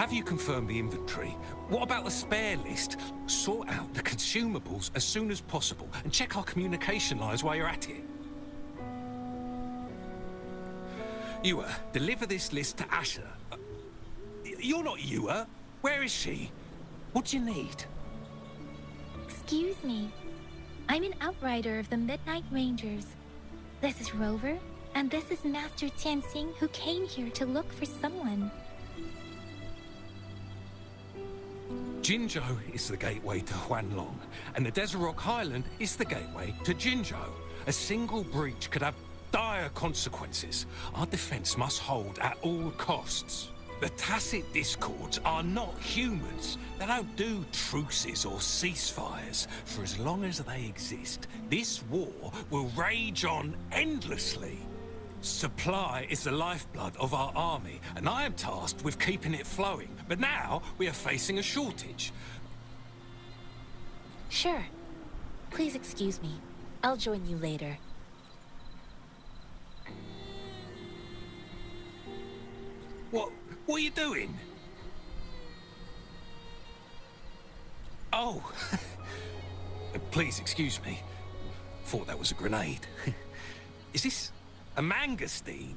Have you confirmed the inventory? What about the spare list? Sort out the consumables as soon as possible and check our communication lines while you're at it. Ewa, deliver this list to Asher. You're not Ewa. Where is she? What do you need? Excuse me. I'm an outrider of the Midnight Rangers. This is Rover, and this is Master Tianxing, who came here to look for someone. Jinzhou is the gateway to Huanlong, and the Desert Rock Highland is the gateway to Jinzhou. A single breach could have dire consequences. Our defense must hold at all costs. The tacit discords are not humans. They don't do truces or ceasefires. For as long as they exist, this war will rage on endlessly. Supply is the lifeblood of our army, and I am tasked with keeping it flowing. But now we are facing a shortage. Sure. Please excuse me. I'll join you later. What are you doing? Oh. Please excuse me. Thought that was a grenade. Is this a mangosteen?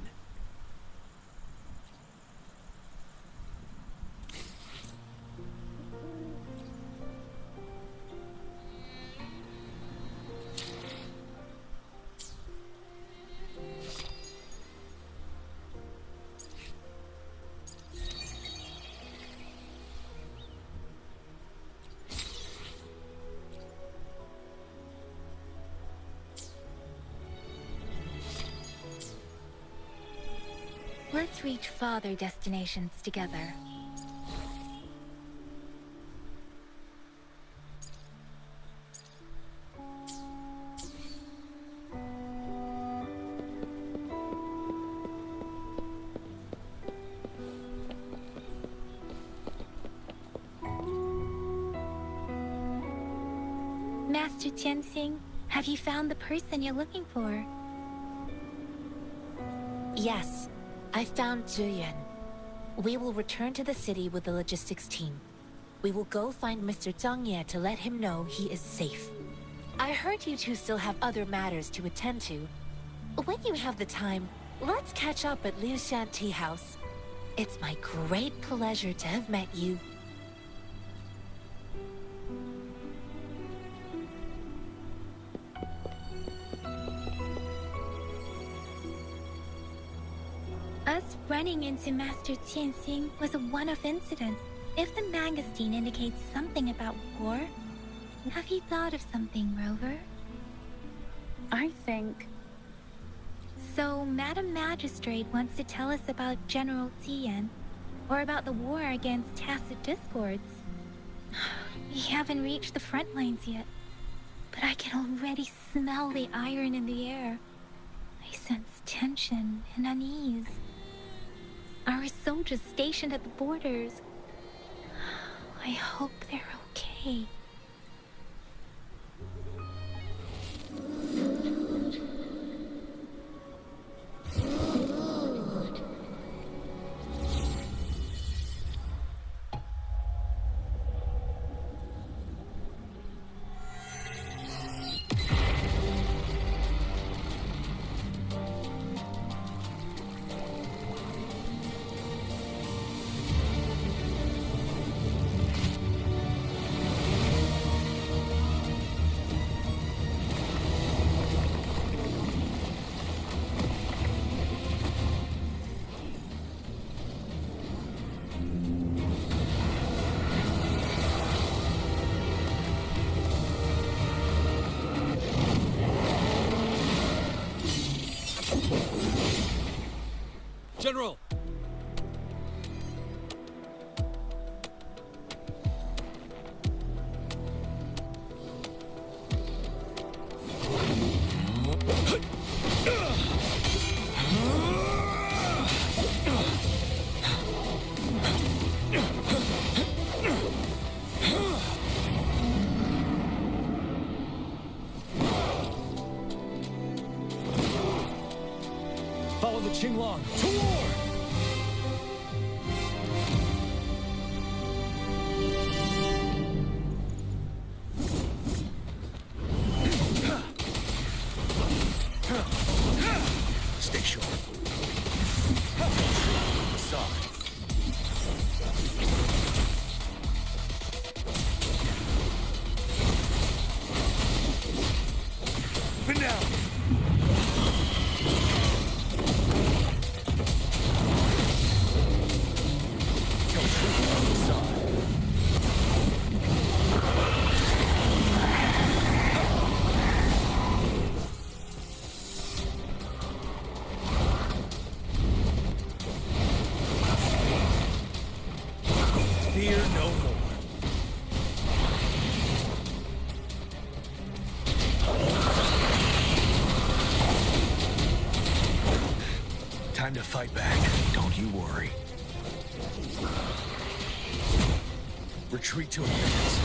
Let's reach farther destinations together. Master Tianxing, have you found the person you're looking for? Yes. I found Zhuyan. We will return to the city with the logistics team. We will go find Mr. Zhang Ye to let him know he is safe. I heard you two still have other matters to attend to. When you have the time, let's catch up at Liu Shan Tea House. It's my great pleasure to have met you. Us running into Master Tianxing was a one-off incident. If the mangosteen indicates something about war, have you thought of something, Rover? I think... So, Madam Magistrate wants to tell us about General Tian, or about the war against tacit discords. We haven't reached the front lines yet, but I can already smell the iron in the air. I sense tension and unease. Our soldiers stationed at the borders. I hope they're okay. General! Follow the Qinglong to war! Time to fight back. Don't you worry. Retreat to advance.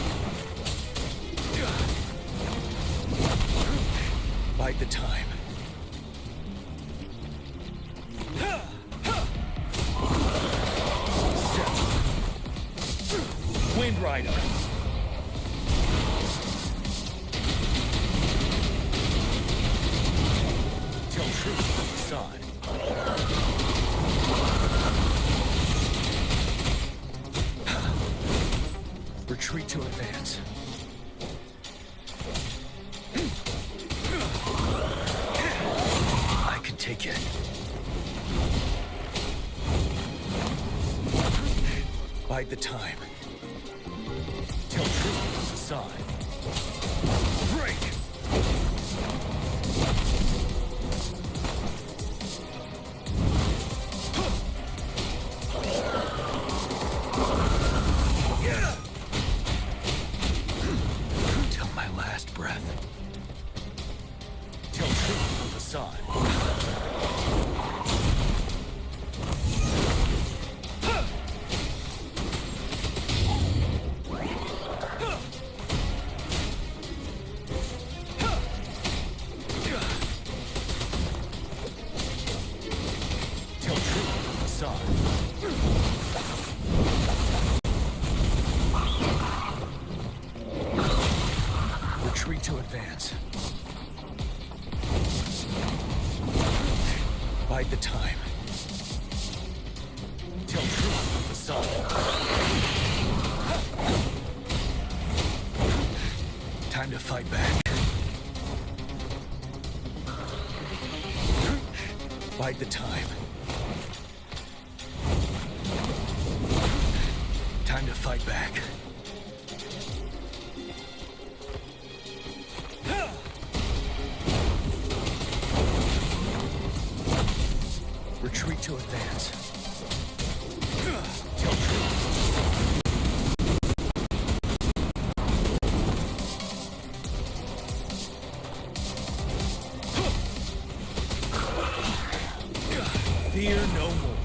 Bide the time. Wind Rider. Tell truth to the side. Retreat to advance. I can take it. Bide the time. Tell truth to the side. Break! Till my last breath. Tell truth to the side. Retreat to advance. Bide the time. Tell truth to the side. Time to fight back. Bide the time. Time to fight back. Retreat to advance. Tell truth. Fear no more.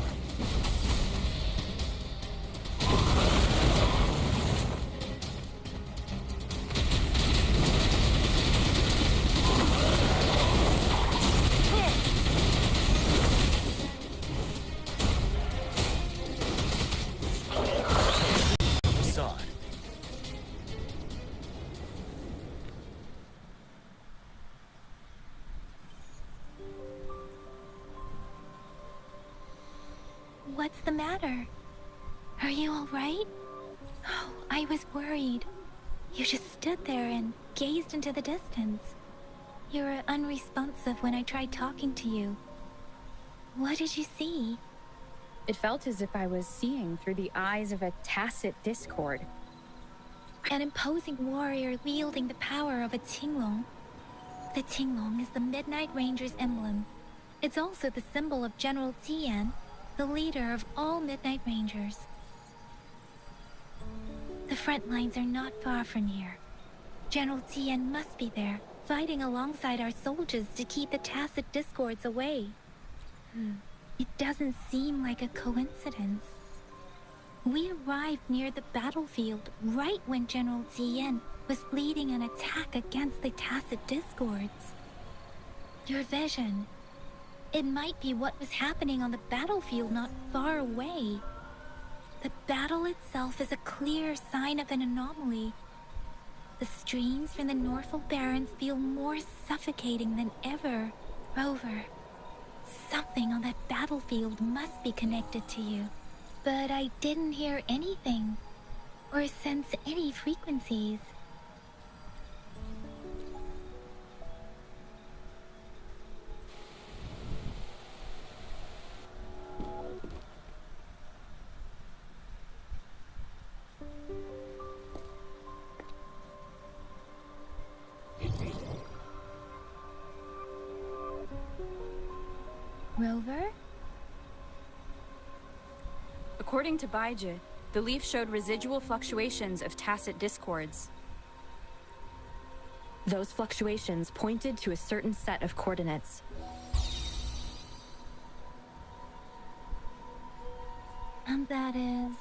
What's the matter? Are you all right? Oh, I was worried. You just stood there and gazed into the distance. You were unresponsive when I tried talking to you. What did you see? It felt as if I was seeing through the eyes of a tacit discord. An imposing warrior wielding the power of a Tinglong. The Tinglong is the Midnight Ranger's emblem. It's also the symbol of General Tian, the leader of all Midnight Rangers. The front lines are not far from here. General Tian must be there, fighting alongside our soldiers to keep the tacit discords away. It doesn't seem like a coincidence. We arrived near the battlefield right when General Tian was leading an attack against the tacit discords. Your vision. It might be what was happening on the battlefield not far away. The battle itself is a clear sign of an anomaly. The streams from the Norfolk Barrens feel more suffocating than ever. Rover, something on that battlefield must be connected to you. But I didn't hear anything, or sense any frequencies. Rover? According to Baiju, the leaf showed residual fluctuations of tacit discords. Those fluctuations pointed to a certain set of coordinates. And that is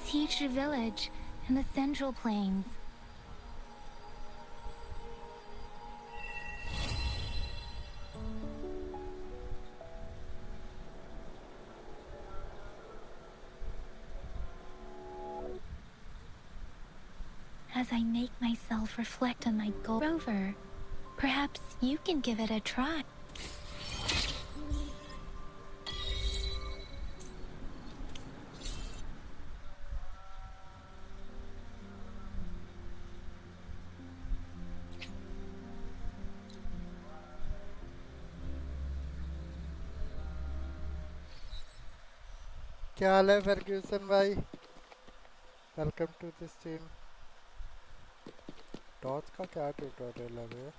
Teacher Village in the Central Plains. As I make myself reflect on my goal, Rover, perhaps you can give it a try. क्या हाल है Ferguson भाई welcome to the stream dots का क्या tutorial है बे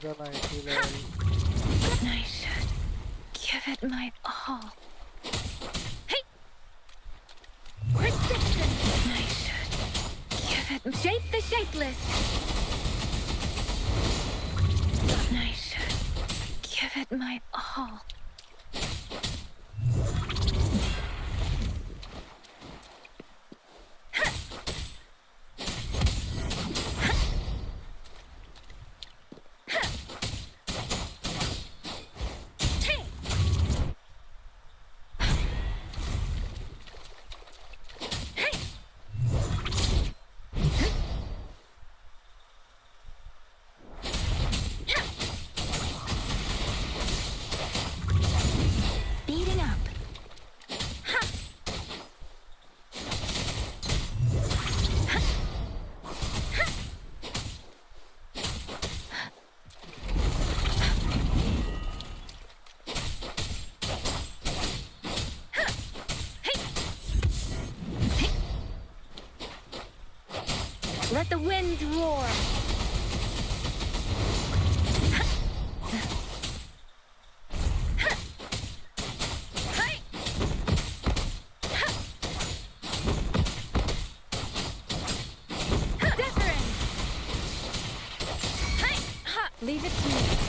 the 90 level. I should give it my all. Hey! Persistence! I should give it... Shape the shapeless! I should give it my all. Let the winds roar! Leave it to me.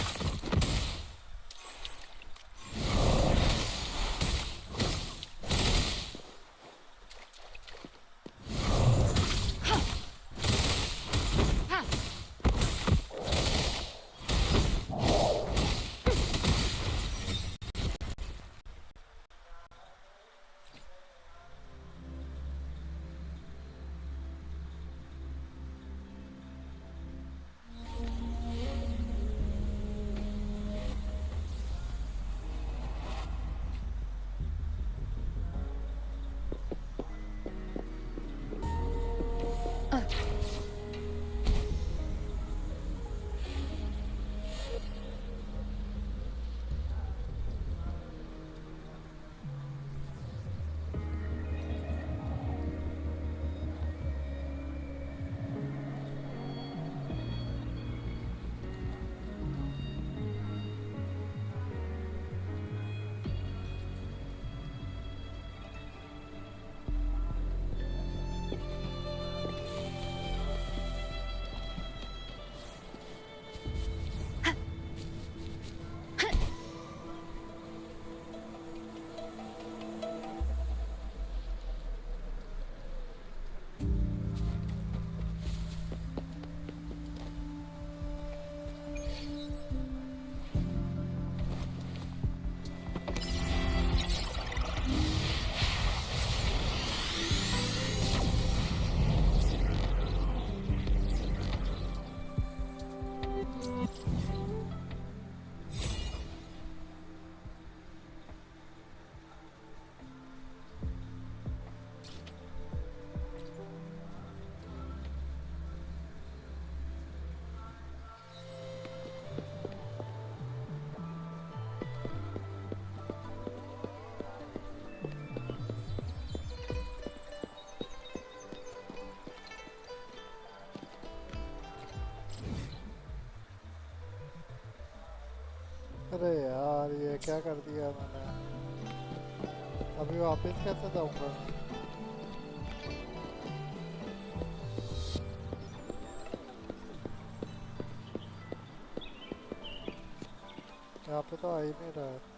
अरे यार ये क्या कर दिया मैंने अभी वापस कैसे जाऊंगा यहाँ पे तो आ ही नहीं रहा है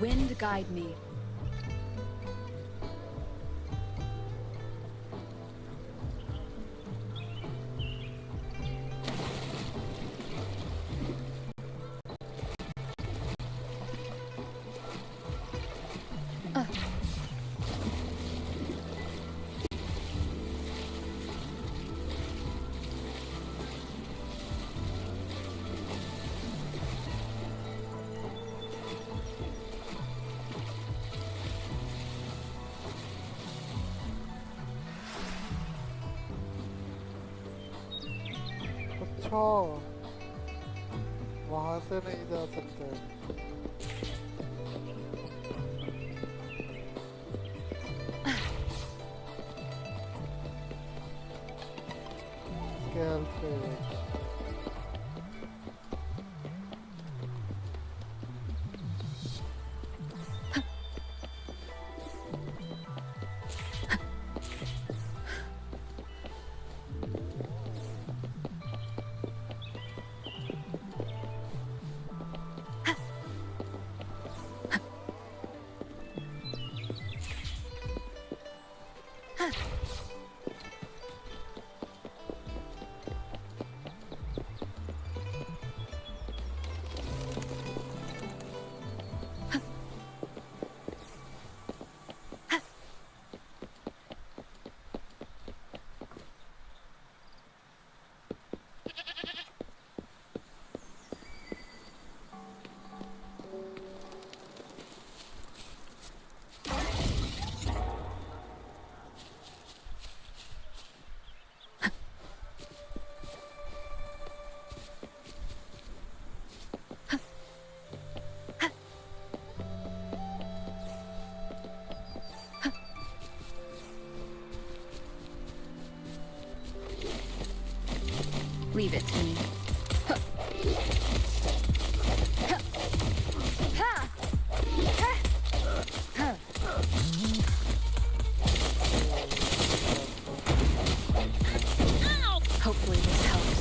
Wind guide me. अच्छा वहां से नहीं जा सकते इसके हेल्प पे Leave it to me. Hopefully this helps.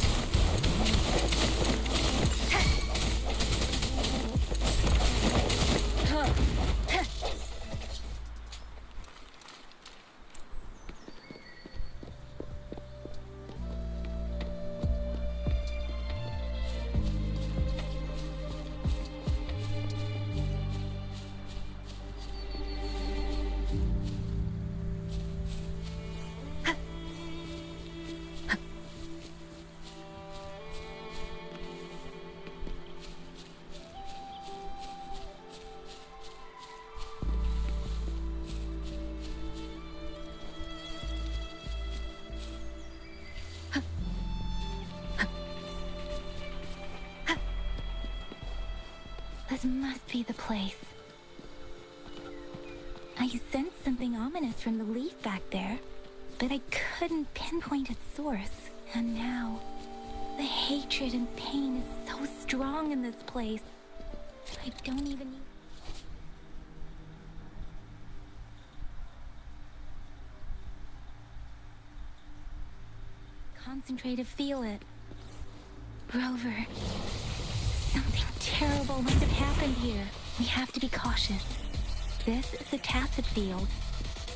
This must be the place. I sensed something ominous from the leaf back there, but I couldn't pinpoint its source. And now, the hatred and pain is so strong in this place. I don't even... Concentrate to feel it. Rover, something terrible must have happened here. We have to be cautious. This is a tacit field.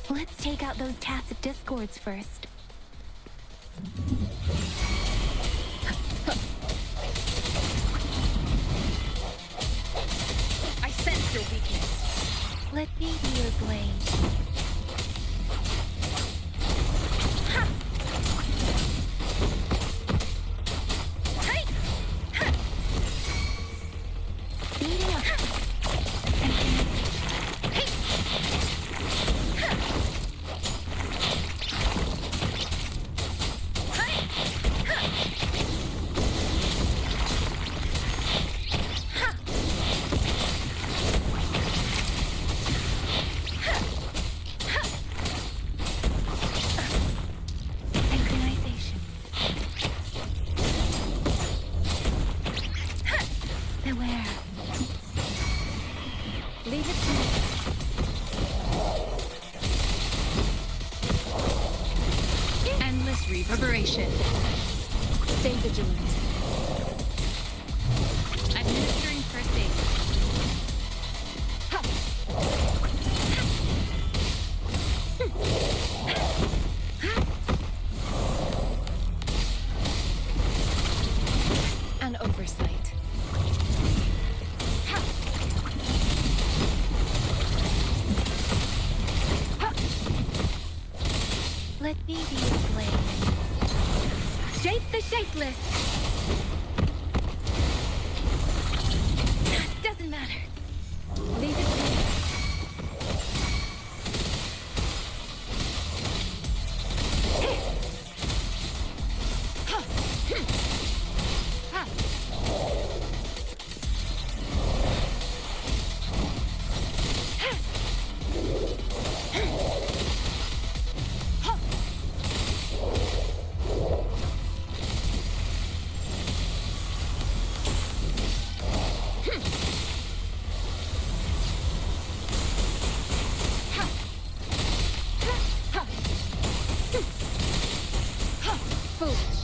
Let's take out those tacit discords first. I sense your weakness. Let me be your blade. Speeding up. Beware. Leave it to me. Endless reverberation. Stay vigilant. Administering first aid. An oversight. Let me be your blade. Shape the shapeless. Doesn't matter. Leave it to me. Foolish.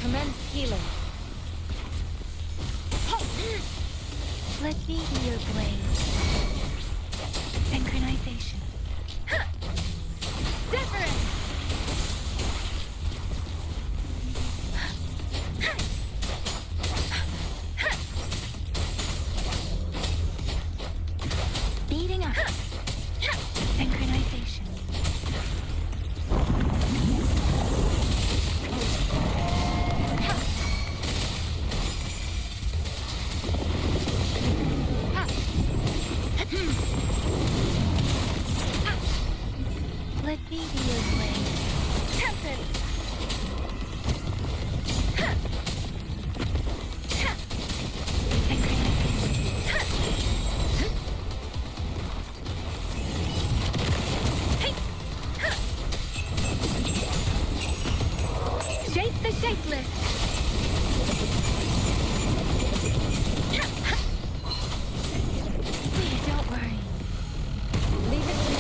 Commence healing. Let me be your blade. Synchronization. Different. Speeding up. Synchronization. Let me be your blade. Tempest. Shape the shapeless. Please don't worry. Leave it to me.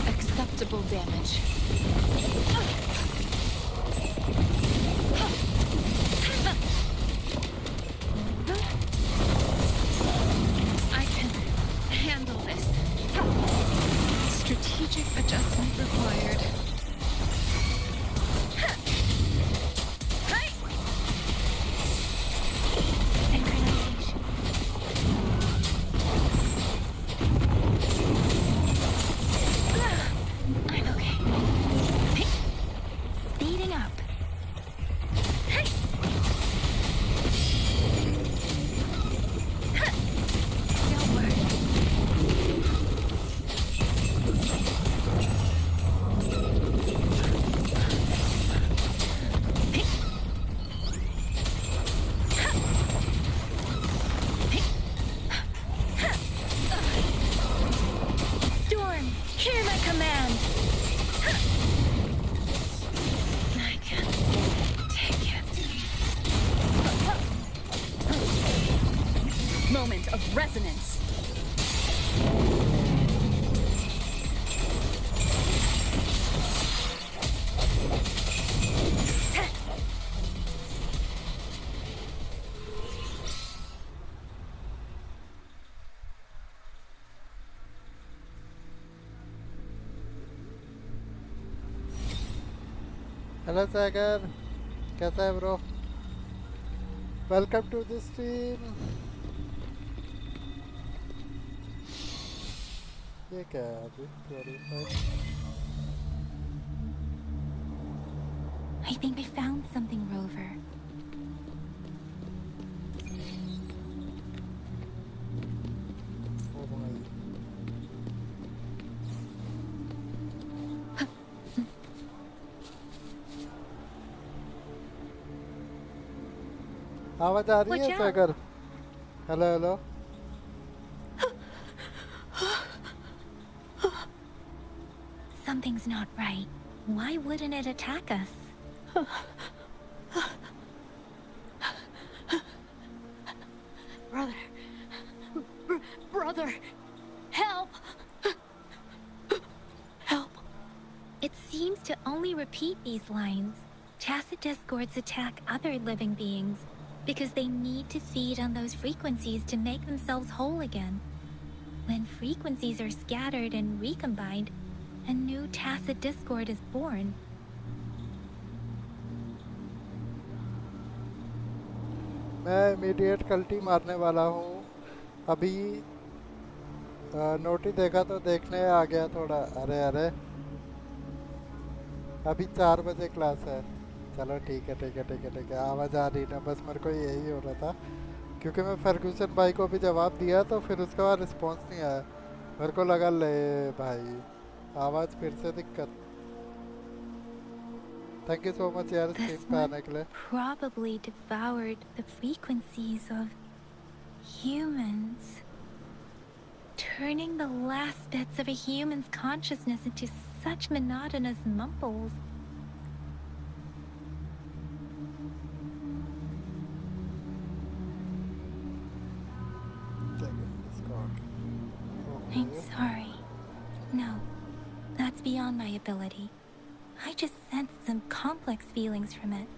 Acceptable damage. I can handle this. Strategic adjustment required. Synchronization. I'm okay. Speeding up. Don't worry. Storm, hear my command. I can't take it. Moment of resonance. Hello Sagar, कैसा है bro? Welcome to the stream. ये क्या है अभी? Verify. I think I found something, Rover. ओ भाई, आवाज आ रही Watch है out. Sagar? Hello hello. Something's not right. Why wouldn't it attack us? Brother. Brother. Help! Help! It seems to only repeat these lines. Tacit discords attack other living beings because they need to feed on those frequencies to make themselves whole again. When frequencies are scattered and recombined, a new tacit discord is born. मैं immediate कल्टी मारने वाला हूँ अभी notice देखा तो देखने आ गया थोड़ा अरे अरे अभी 4 बजे क्लास है चलो ठीक है ठीक है ठीक है ठीक है आवाज़ आ रही ना बस मेरे को यही हो रहा था क्योंकि मैं फर्गूसन भाई को भी जवाब दिया तो फिर उसके बाद रिस्पॉन्स नहीं आया मेरे को लगा ले भाई आवाज़ फिर से दिक्कत थैंक यू सो मच यार स्ट्रीम पे आने के लिए Probably devoured the frequencies of humans, turning the last bits of a human's consciousness into such monotonous mumbles. I'm sorry. No, that's beyond my ability. I just sensed some complex feelings from it.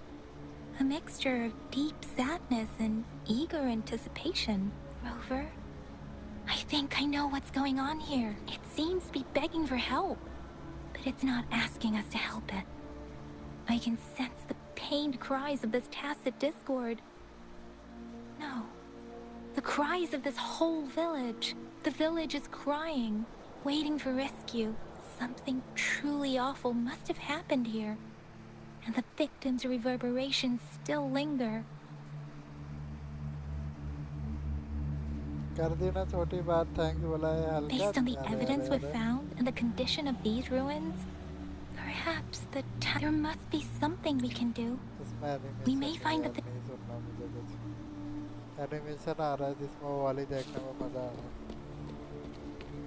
A mixture of deep sadness and eager anticipation. Rover, I think I know what's going on here. It seems to be begging for help, but it's not asking us to help it. I can sense the pained cries of this tacit discord. No, the cries of this whole village. The village is crying, waiting for rescue. Something truly awful must have happened here, and the victims' reverberations still linger. कर देना छोटी बात thanks बोला है हल्का Based on the evidence we've found and the condition of these ruins, perhaps there must be something we can do. We may find that नहीं सुनना मुझे कुछ एनिमेशन आ रहा है जिसमें वो वाली देखने में मजा आ रहा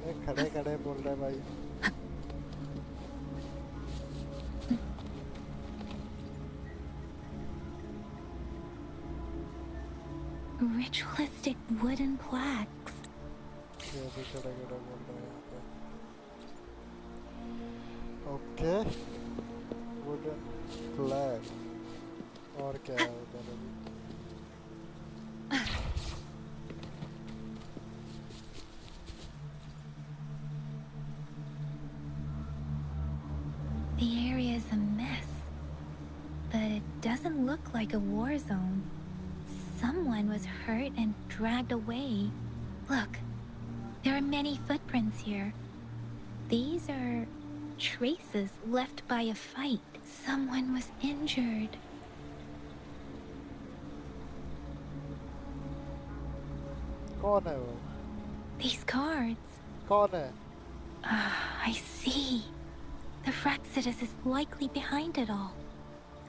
है खड़े खड़े बोल रहे भाई ritualistic wooden plaques. ये भी खड़े खड़े बोल रहे हैं यहाँ पे ओके वुडन फ्लैग और क्या है उधर अभी The area is a mess, but it doesn't look like a war zone. Someone was hurt and dragged away. Look, there are many footprints here. These are traces left by a fight. Someone was injured. कौन है वो These cards. कौन है I see. The Fraxidus is likely behind it all.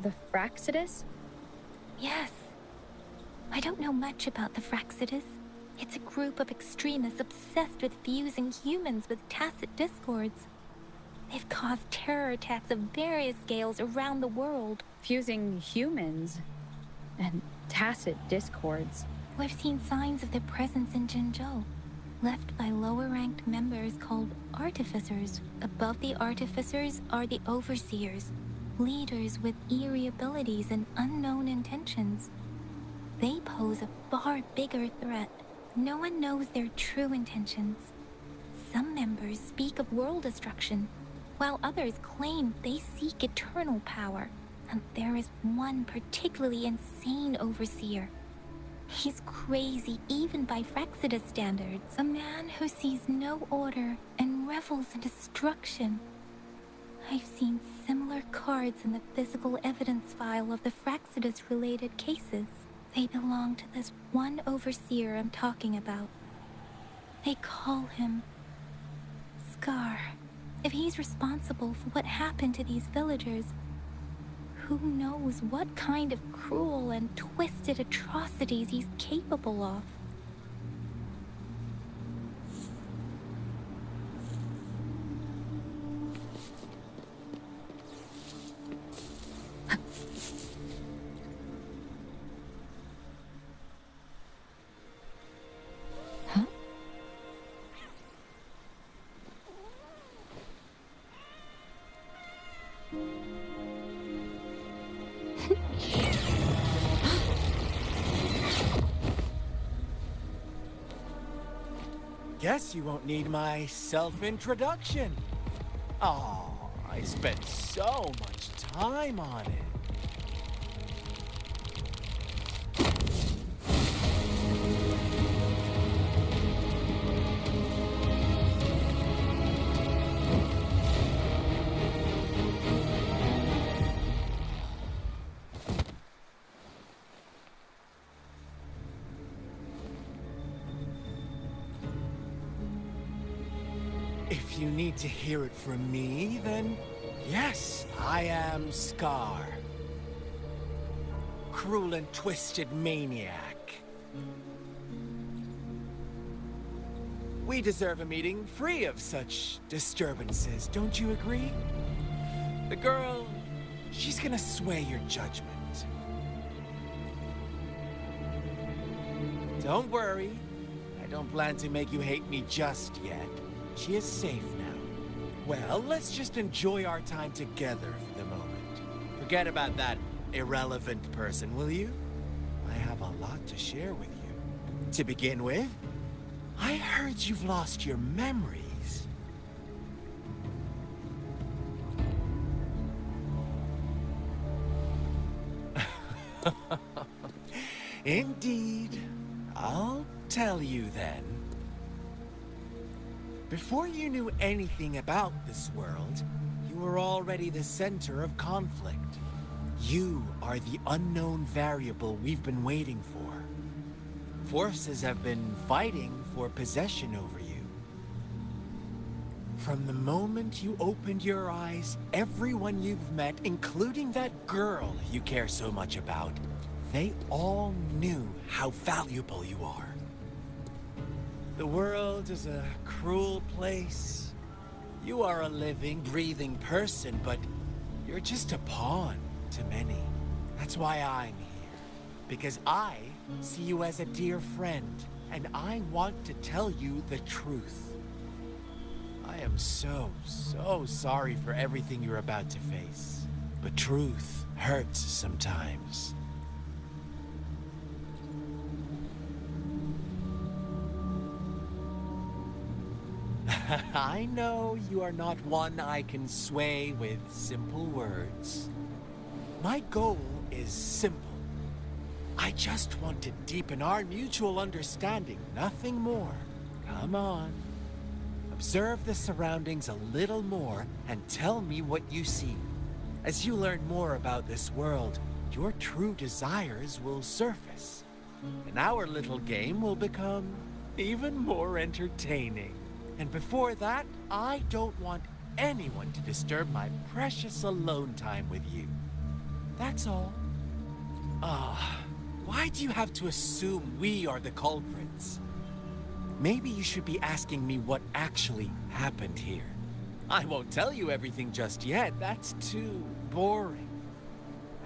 The Fraxidus? Yes. I don't know much about the Fraxidus. It's a group of extremists obsessed with fusing humans with tacit discords. They've caused terror attacks of various scales around the world. Fusing humans and tacit discords. We've seen signs of their presence in Jinzhou, left by lower-ranked members called artificers. Above the artificers are the overseers, leaders with eerie abilities and unknown intentions. They pose a far bigger threat. No one knows their true intentions. Some members speak of world destruction, while others claim they seek eternal power. And there is one particularly insane overseer. He's crazy even by Fraxidus standards. A man who sees no order and revels in destruction. I've seen similar cards in the physical evidence file of the Fraxidus-related cases. They belong to this one overseer I'm talking about. They call him Scar. If he's responsible for what happened to these villagers, who knows what kind of cruel and twisted atrocities he's capable of. Guess you won't need my self-introduction. Oh, I spent so much time on it. If you need to hear it from me, then yes, I am Scar. Cruel and twisted maniac. We deserve a meeting free of such disturbances, don't you agree? The girl, she's gonna sway your judgment. Don't worry, I don't plan to make you hate me just yet. She is safe now. Well, let's just enjoy our time together for the moment. Forget about that irrelevant person, will you? I have a lot to share with you. To begin with, I heard you've lost your memories. Indeed. I'll tell you then. Before you knew anything about this world, you were already the center of conflict. You are the unknown variable we've been waiting for. Forces have been fighting for possession over you. From the moment you opened your eyes, everyone you've met, including that girl you care so much about, they all knew how valuable you are. The world is a cruel place. You are a living, breathing person, but you're just a pawn to many. That's why I'm here. Because I see you as a dear friend, and I want to tell you the truth. I am so sorry for everything you're about to face. But truth hurts sometimes. I know you are not one I can sway with simple words. My goal is simple. I just want to deepen our mutual understanding, nothing more. Come on. Observe the surroundings a little more and tell me what you see. As you learn more about this world, your true desires will surface. And our little game will become even more entertaining. And before that, I don't want anyone to disturb my precious alone time with you. That's all. Why do you have to assume we are the culprits? Maybe you should be asking me what actually happened here. I won't tell you everything just yet. That's too boring.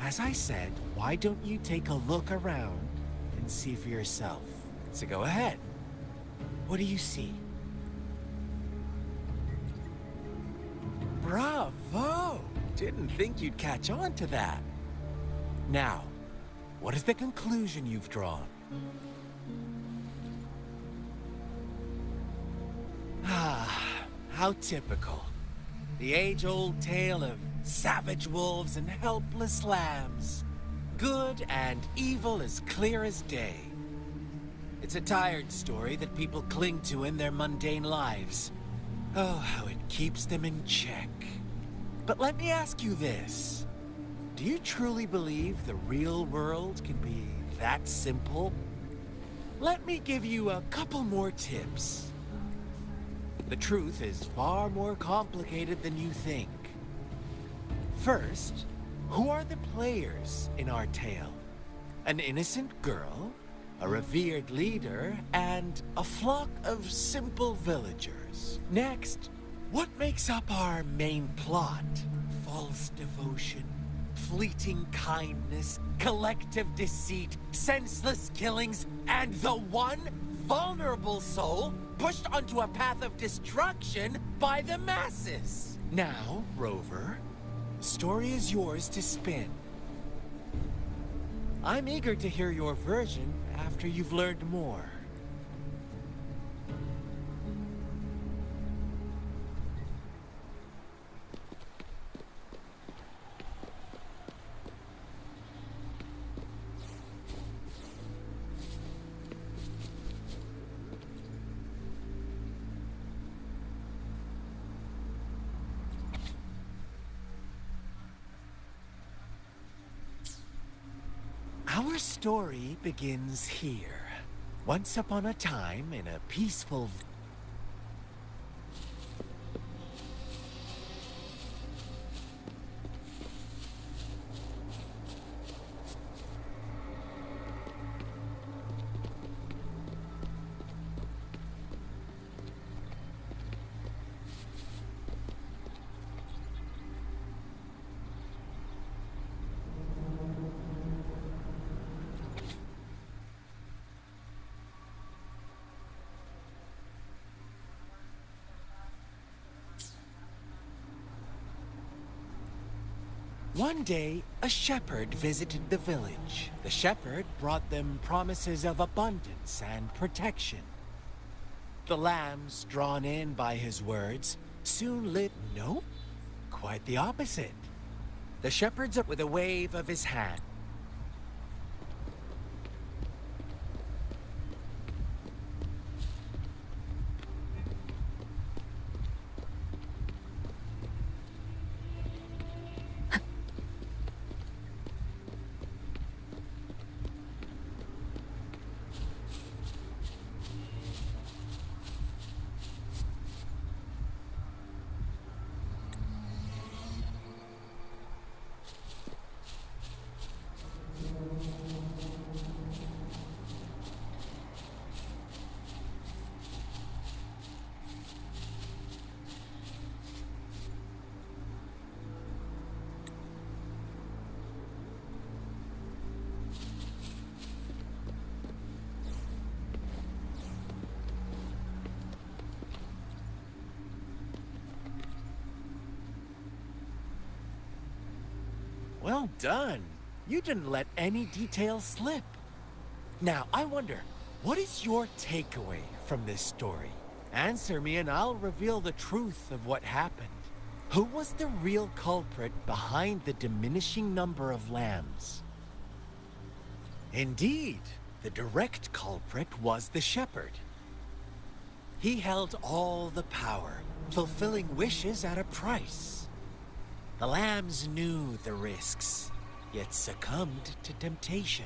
As I said, why don't you take a look around and see for yourself? So go ahead. What do you see? Bravo! Didn't think you'd catch on to that. Now, what is the conclusion you've drawn? How typical. The age-old tale of savage wolves and helpless lambs. Good and evil as clear as day. It's a tired story that people cling to in their mundane lives. Oh, how it keeps them in check. But let me ask you this. Do you truly believe the real world can be that simple? Let me give you a couple more tips. The truth is far more complicated than you think. First, who are the players in our tale? An innocent girl, a revered leader, and a flock of simple villagers. Next, what makes up our main plot? False devotion, fleeting kindness, collective deceit, senseless killings, and the one vulnerable soul pushed onto a path of destruction by the masses. Now, Rover, the story is yours to spin. I'm eager to hear your version after you've learned more. Our story begins here. Once upon a time, in a peaceful... One day, a shepherd visited the village. The shepherd brought them promises of abundance and protection. The lambs, drawn in by his words, soon lit... No, quite the opposite. The shepherd's up with a wave of his hand. Well done. You didn't let any details slip. Now, I wonder, what is your takeaway from this story? Answer me and I'll reveal the truth of what happened. Who was the real culprit behind the diminishing number of lambs? Indeed, the direct culprit was the shepherd. He held all the power, fulfilling wishes at a price. The lambs knew the risks, yet succumbed to temptation.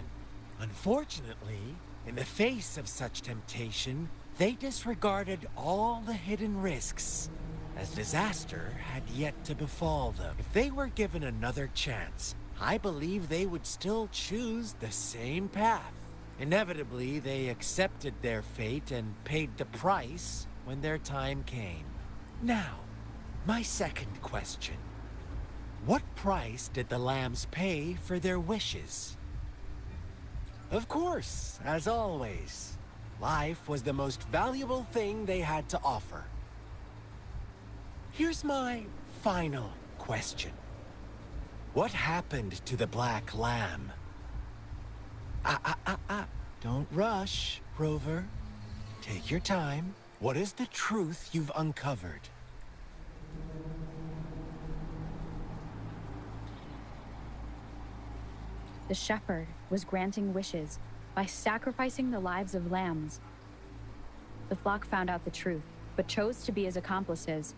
Unfortunately, in the face of such temptation, they disregarded all the hidden risks, as disaster had yet to befall them. If they were given another chance, I believe they would still choose the same path. Inevitably, they accepted their fate and paid the price when their time came. Now, my second question. What price did the lambs pay for their wishes? Of course, as always, life was the most valuable thing they had to offer. Here's my final question. What happened to the black lamb? Don't rush, Rover. Take your time. What is the truth you've uncovered? The shepherd was granting wishes by sacrificing the lives of lambs. The flock found out the truth, but chose to be his accomplices,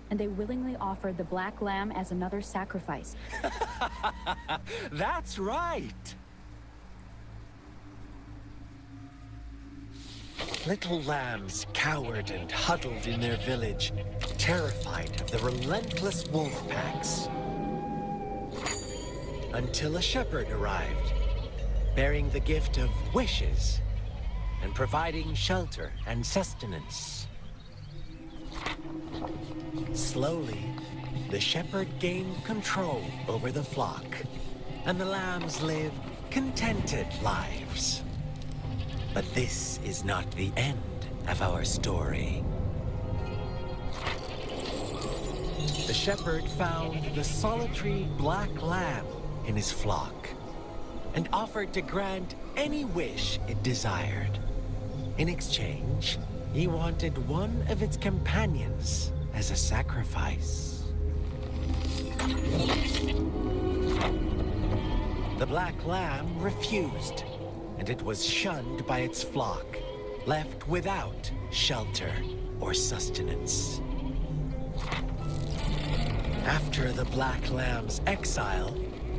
and they willingly offered the black lamb as another sacrifice. That's right! Little lambs cowered and huddled in their village, terrified of the relentless wolf packs. Until a shepherd arrived, bearing the gift of wishes and providing shelter and sustenance. Slowly, the shepherd gained control over the flock, and the lambs lived contented lives. But this is not the end of our story. the shepherd found the solitary black lamb in his flock and offered to grant any wish it desired. In exchange, he wanted one of its companions as a sacrifice. The black lamb refused, and it was shunned by its flock, left without shelter or sustenance. After the black lamb's exile,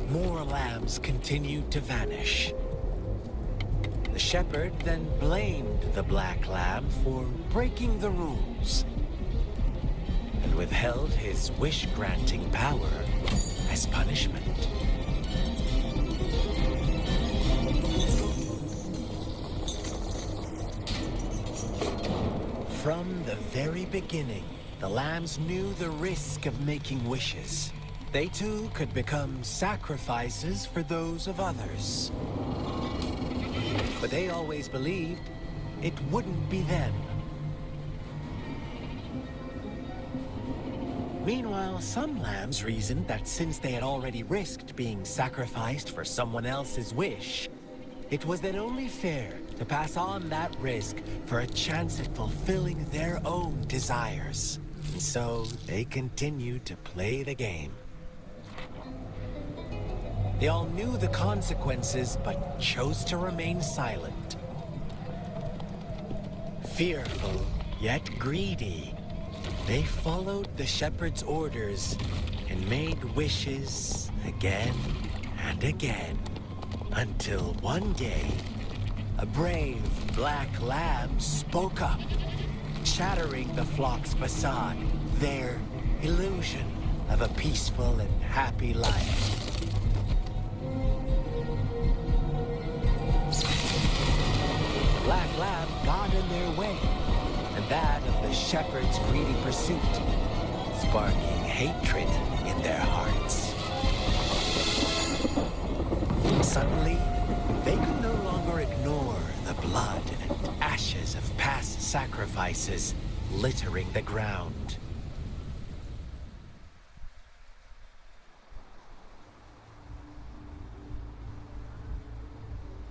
more lambs continued to vanish. The shepherd then blamed the black lamb for breaking the rules and withheld his wish-granting power as punishment. From the very beginning, the lambs knew the risk of making wishes. They too could become sacrifices for those of others. But they always believed it wouldn't be them. Meanwhile, some lambs reasoned that since they had already risked being sacrificed for someone else's wish, it was then only fair to pass on that risk for a chance at fulfilling their own desires. And so they continued to play the game. They all knew the consequences, but chose to remain silent. Fearful, yet greedy, they followed the shepherd's orders and made wishes again and again, until one day, a brave black lamb spoke up, shattering the flock's facade, their illusion of a peaceful and happy life. Black lamb got in their way, and that of the shepherd's greedy pursuit, sparking hatred in their hearts. Suddenly, they could no longer ignore the blood and ashes of past sacrifices littering the ground.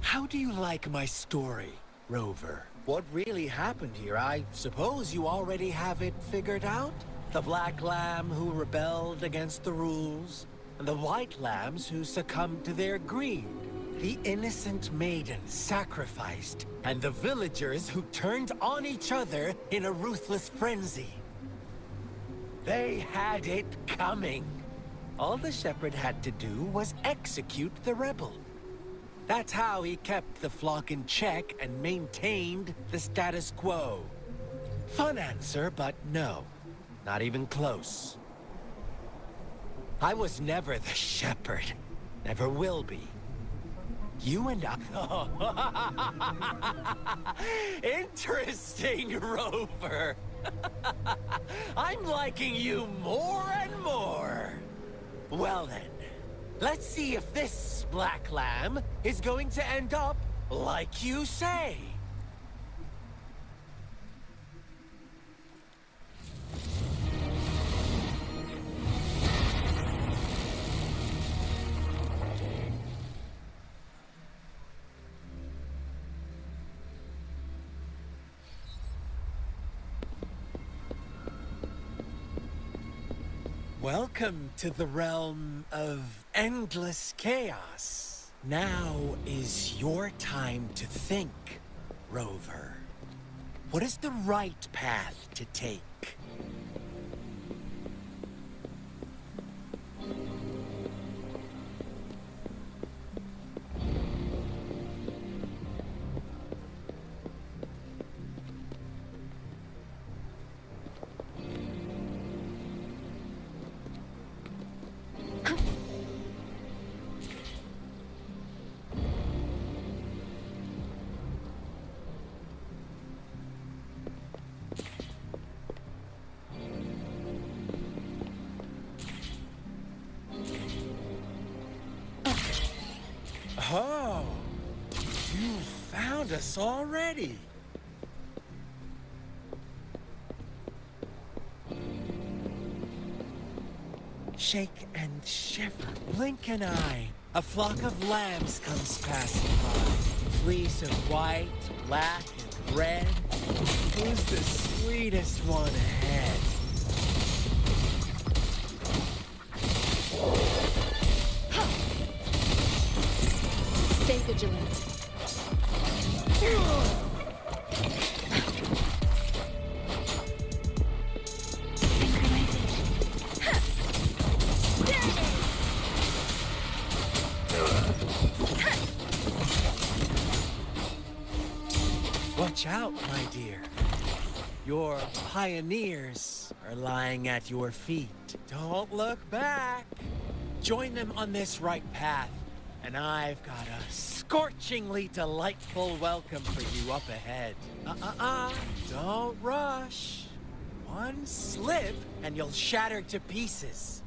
How do you like my story, Rover? What really happened here? I suppose you already have it figured out? The black lamb who rebelled against the rules, and the white lambs who succumbed to their greed. The innocent maiden sacrificed, and the villagers who turned on each other in a ruthless frenzy. They had it coming. All the shepherd had to do was execute the rebel. That's how he kept the flock in check and maintained the status quo. Fun answer, but no. Not even close. I was never the shepherd. Never will be. You and I... Interesting, Rover. I'm liking you more and more. Well then, let's see if this black lamb is going to end up like you say. Welcome to the realm of endless chaos. Now is your time to think, Rover. What is the right path to take? Oh, you found us already. Shake and shiver, blink an eye. A flock of lambs comes passing by. Fleece of white, black, and red. Who's the sweetest one ahead? Stay vigilant. Watch out, my dear. Your pioneers are lying at your feet. Don't look back. Join them on this right path, and I've got a scorchingly delightful welcome for you up ahead. Don't rush. One slip, and you'll shatter to pieces.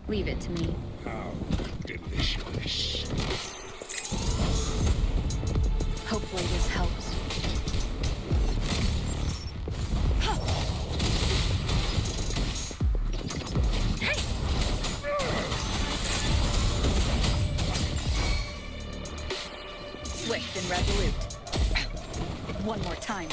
Leave it to me. How delicious. Hopefully this helps. Swift and resolute. One more time.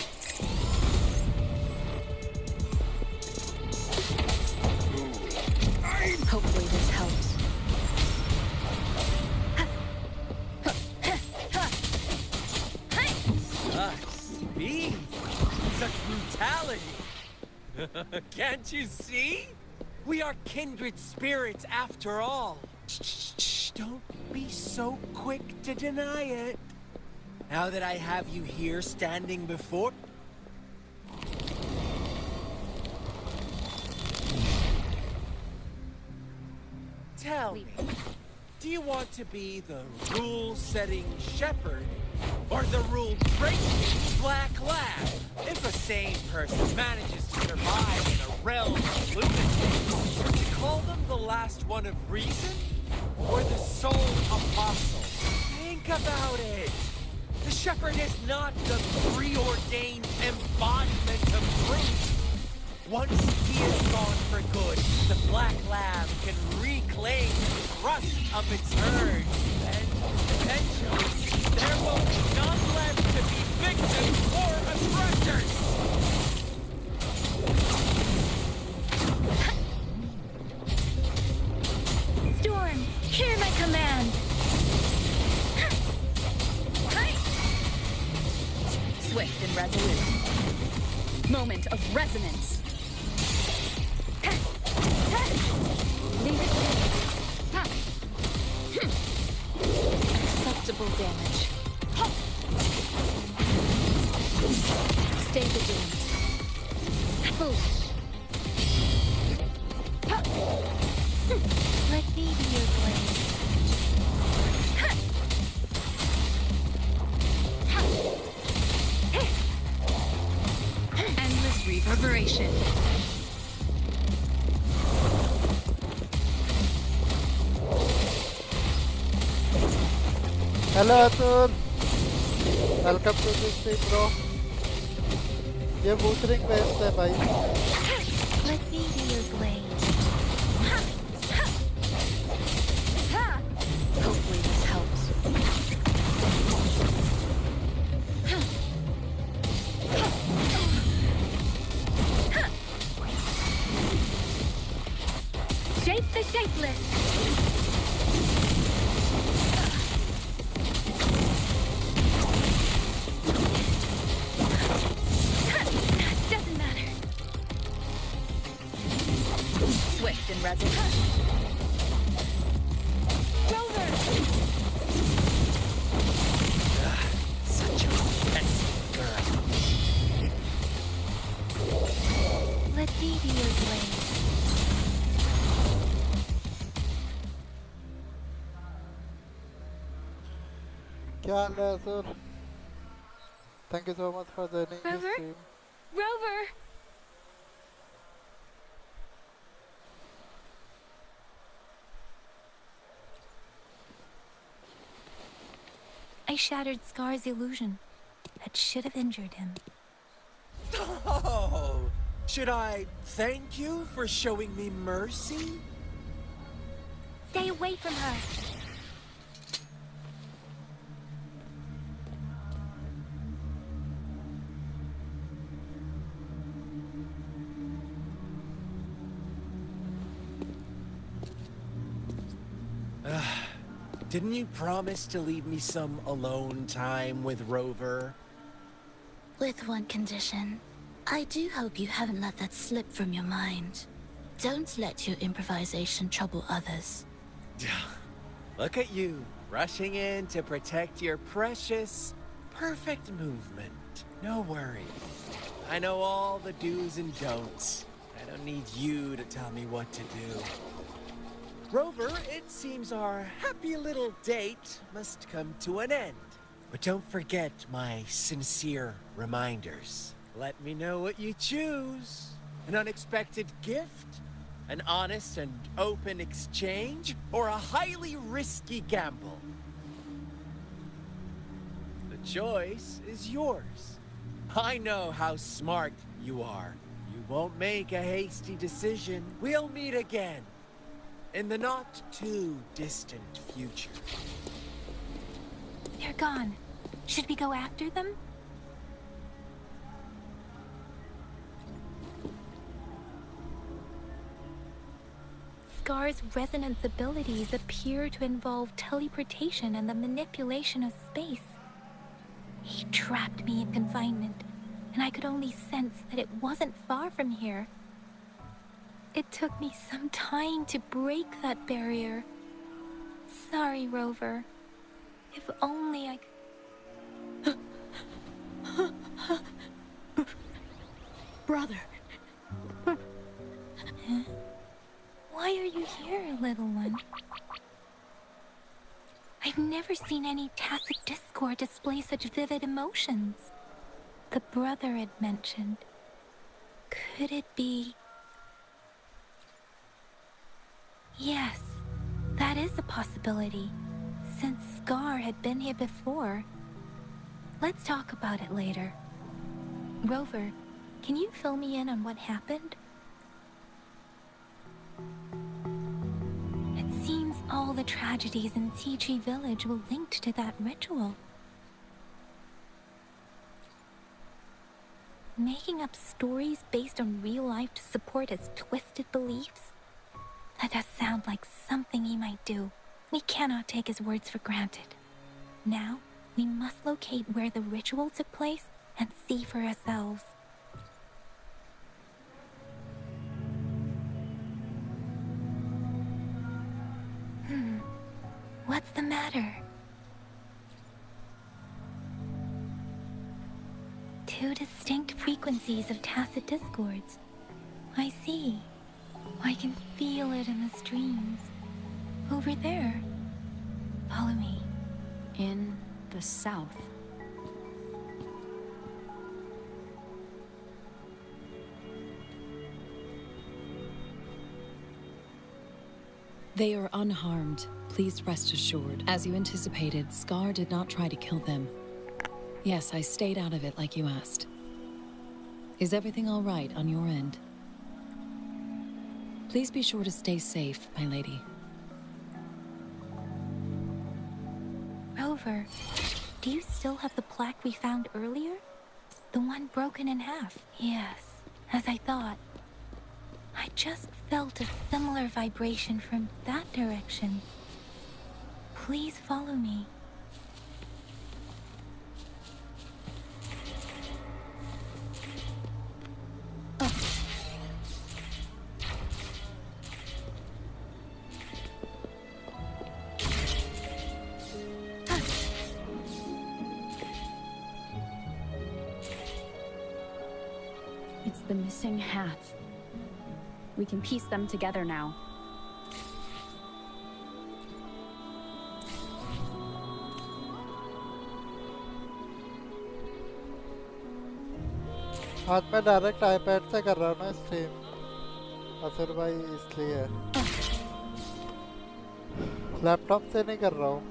Hopefully this helps. Such speed! Such brutality! Can't you see? We are kindred spirits after all. Shh, don't be so quick to deny it. Now that I have you here standing before... Tell me, do you want to be the rule-setting shepherd or the rule-breaking black lab? If a sane person manages to survive in a realm of lunacy, would you call them the last one of reason or the sole apostle? Think about it. The shepherd is not the preordained embodiment of truth. Once he is gone for good, the black lab can reclaim the trust of its herd. And eventually, there will be none left to be victims or aggressors! Storm, hear my command! Swift and resolute. Moment of resonance. Leave it to me. Acceptable damage. Stay vigilant. Foolish. Let me be your blade. Endless reverberation. Hello Atul welcome to this stream bro ये wuthering based है भाई Let me be your blade. Hopefully this helps. Shape the shapeless. Doesn't matter. Swift and resolute. Rover. Such a offensive girl. Let me be your blade. क्या हाल है sir? Thank you so much for joining the Rover? stream. Rover! I shattered Scar's illusion. That should have injured him. Oh, should I thank you for showing me mercy? Stay away from her! Didn't you promise to leave me some alone time with Rover? With one condition. I do hope you haven't let that slip from your mind. Don't let your improvisation trouble others. Look at you, rushing in to protect your precious, perfect movement. No worries. I know all the do's and don'ts. I don't need you to tell me what to do. Rover, it seems our happy little date must come to an end. But don't forget my sincere reminders. Let me know what you choose. An unexpected gift? An honest and open exchange? Or a highly risky gamble? The choice is yours. I know how smart you are. You won't make a hasty decision. We'll meet again. In the not-too-distant future. They're gone. Should we go after them? Scar's resonance abilities appear to involve teleportation and the manipulation of space. He trapped me in confinement, and I could only sense that it wasn't far from here. It took me some time to break that barrier. Sorry, Rover. If only I Brother. Huh? Why are you here, little one? I've never seen any tacit discord display such vivid emotions. The brother had mentioned. Could it be... Yes, that is a possibility, since Scar had been here before. Let's talk about it later. Rover, can you fill me in on what happened? It seems all the tragedies in Tehri village were linked to that ritual. Making up stories based on real life to support his twisted beliefs? That does sound like something he might do. We cannot take his words for granted. Now, we must locate where the ritual took place and see for ourselves. What's the matter? Two distinct frequencies of tacit discords. I see. I can feel it in the streams. Over there. Follow me. In the south. They are unharmed, please rest assured. As you anticipated, Scar did not try to kill them. Yes, I stayed out of it like you asked. Is everything all right on your end? Please be sure to stay safe, my lady. Rover, do you still have the plaque we found earlier? The one broken in half? Yes, as I thought. I just felt a similar vibration from that direction. Please follow me. It's the missing half. We can piece them together now. आज मैं direct iPad से कर रहा हूँ ना stream असर भाई इसलिए लैपटॉप से नहीं कर रहा हूँ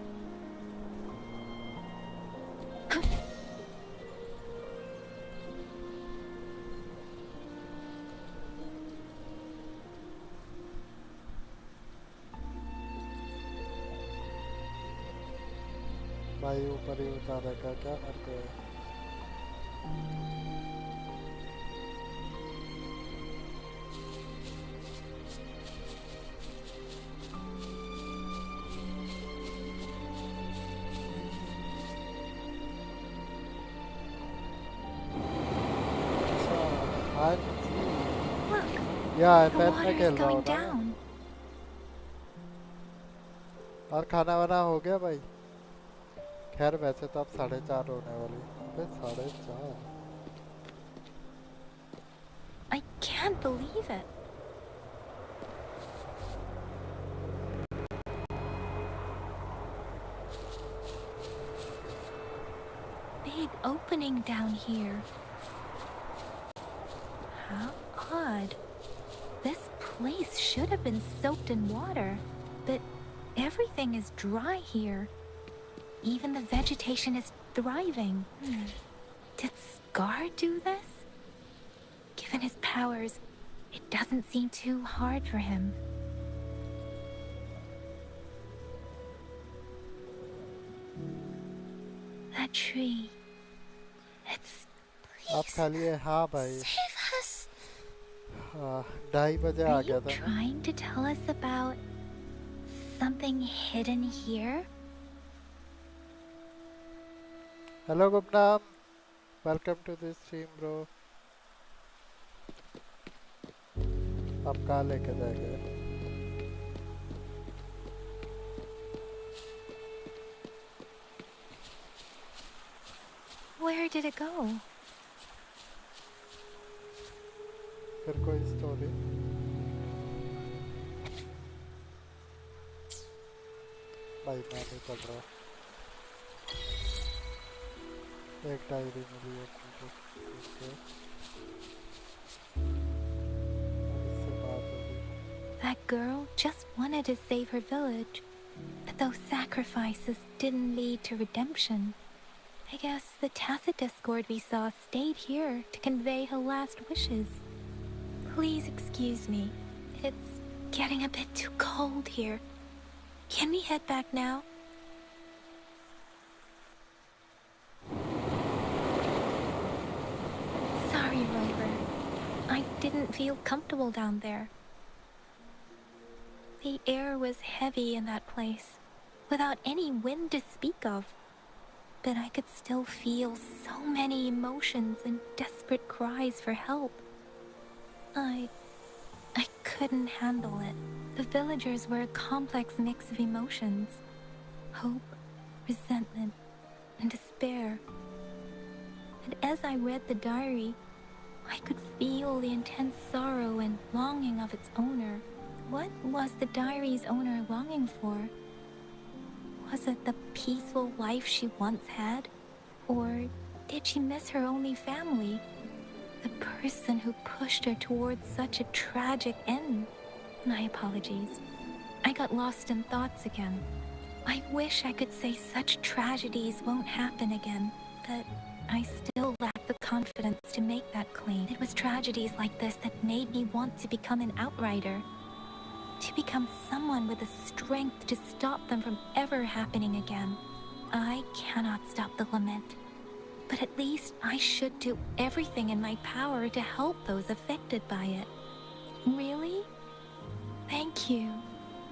भाई ऊपर ही उतारेगा क्या मेरे को या The iPad water में is खेल रहा going हूँ ना down. और खाना वाना हो गया भाई खैर वैसे तो अब 4:30 होने वाली अबे 4:30 I can't believe it. Big opening down here. How odd. This place should have been soaked in water, but everything is dry here. Even the vegetation is thriving. Did Scar do this? Given his powers, it doesn't seem too hard for him. That tree. It's... आप खा लिए हाँ भाई Save us! 2:30 बजे आ Are गया you था ना trying to tell us about something hidden here? Hello Gumnaam welcome to this stream bro आप कहाँ लेके जाएंगे Where did it go? फिर कोई स्टोरी भाई मैं नहीं पढ़ रहा एक डायरी मिली है मुझे इससे इससे बात होगी That girl just wanted to save her village, but those sacrifices didn't lead to redemption. I guess the tacit discord we saw stayed here to convey her last wishes. Please excuse me. It's getting a bit too cold here. Can we head back now? Sorry, Rover. I didn't feel comfortable down there. The air was heavy in that place, without any wind to speak of. But I could still feel so many emotions and desperate cries for help. I couldn't handle it. The villagers were a complex mix of emotions. Hope, resentment, and despair. And as I read the diary, I could feel the intense sorrow and longing of its owner. What was the diary's owner longing for? Was it the peaceful life she once had? Or did she miss her only family? The person who pushed her towards such a tragic end? My apologies. I got lost in thoughts again. I wish I could say such tragedies won't happen again, but I still lack the confidence to make that claim. It was tragedies like this that made me want to become an outrider. To become someone with the strength to stop them from ever happening again. I cannot stop the lament, but at least I should do everything in my power to help those affected by it. Really? Thank you,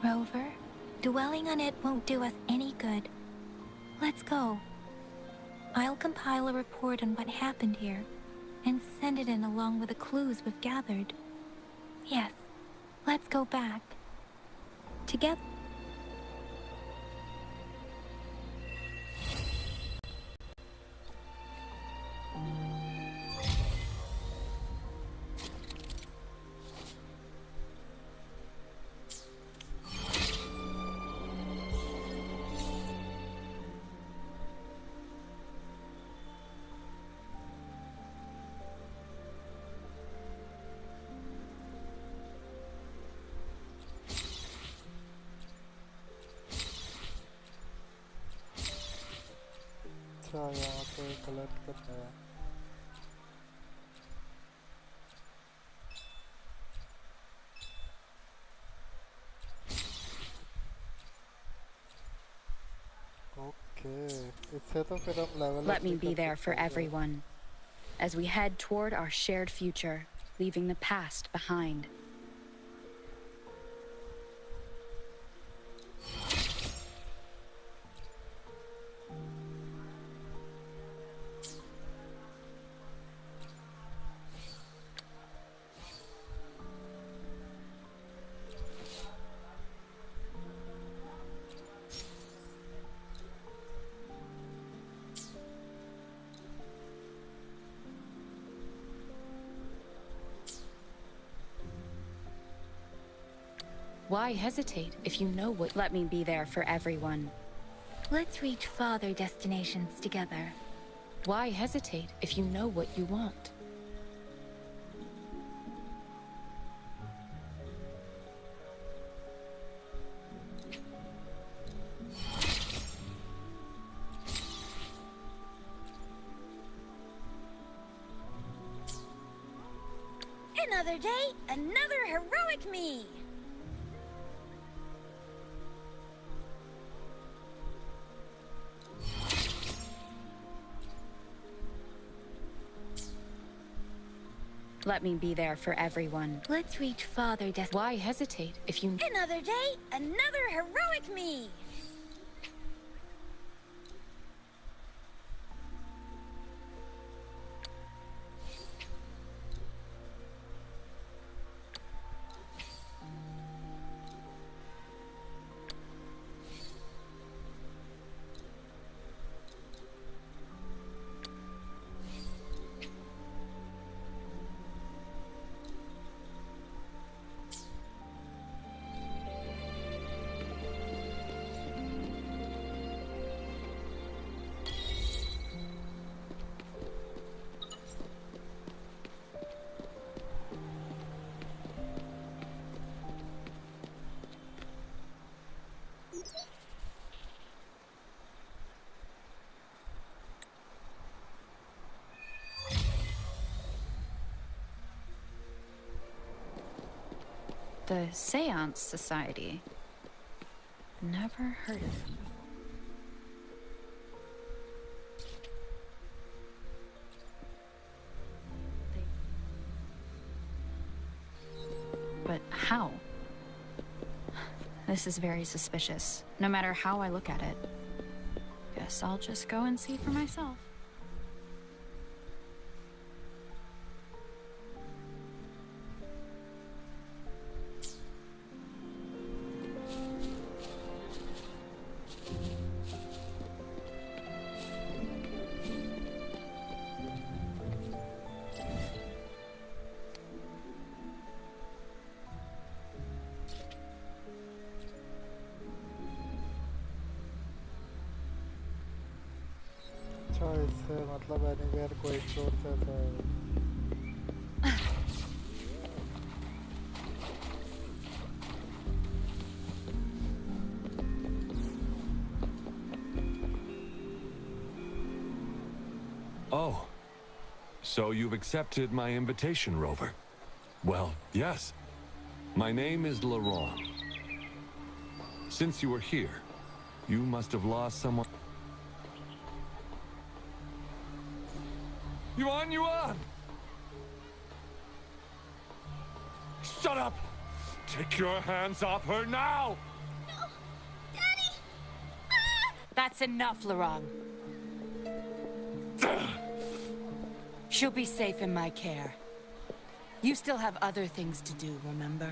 Rover. Dwelling on it won't do us any good. Let's go. I'll compile a report on what happened here and send it in along with the clues we've gathered. Yes, let's go back. Together. अच्छा यहाँ पे collect करना है इससे तो फिर हम level Let me be there for everyone as we head toward our shared future, leaving the past behind. Why hesitate if you know what... Let me be there for everyone. Let's reach farther destinations together. Why hesitate if you know what you want? Another day, another heroic me! Let me be there for everyone. Let's reach farther Why hesitate if you... Another day, another heroic me! The Seance Society. Never heard of them. But how? This is very suspicious, no matter how I look at it. Guess I'll just go and see for myself. इससे मतलब anywhere को एक source है Oh, so you've accepted my invitation, Rover. Well, yes. My name is Laurent. Since you were here, you must have lost someone. Yuan! Shut up! Take your hands off her now! No! Daddy! Ah! That's enough, Laurent. She'll be safe in my care. You still have other things to do, remember?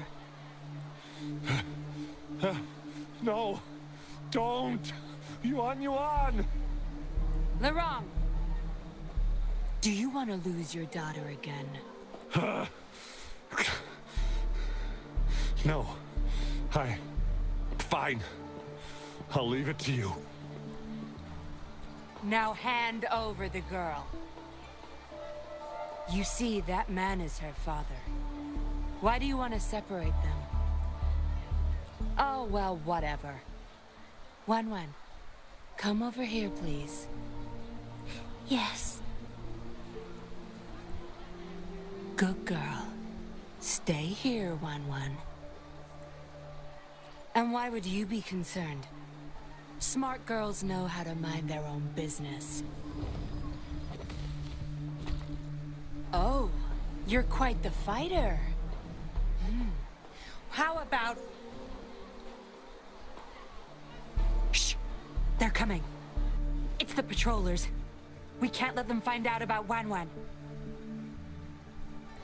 No! Don't! Yuan! Laurent! Do you want to lose your daughter again? No. Fine. I'll leave it to you. Now hand over the girl. You see, that man is her father. Why do you want to separate them? Oh, well, whatever. Wan, come over here, please. Yes. Good girl. Stay here, Wan. And why would you be concerned? Smart girls know how to mind their own business. Oh, you're quite the fighter. How about... Shh! They're coming. It's the patrollers. We can't let them find out about Wan.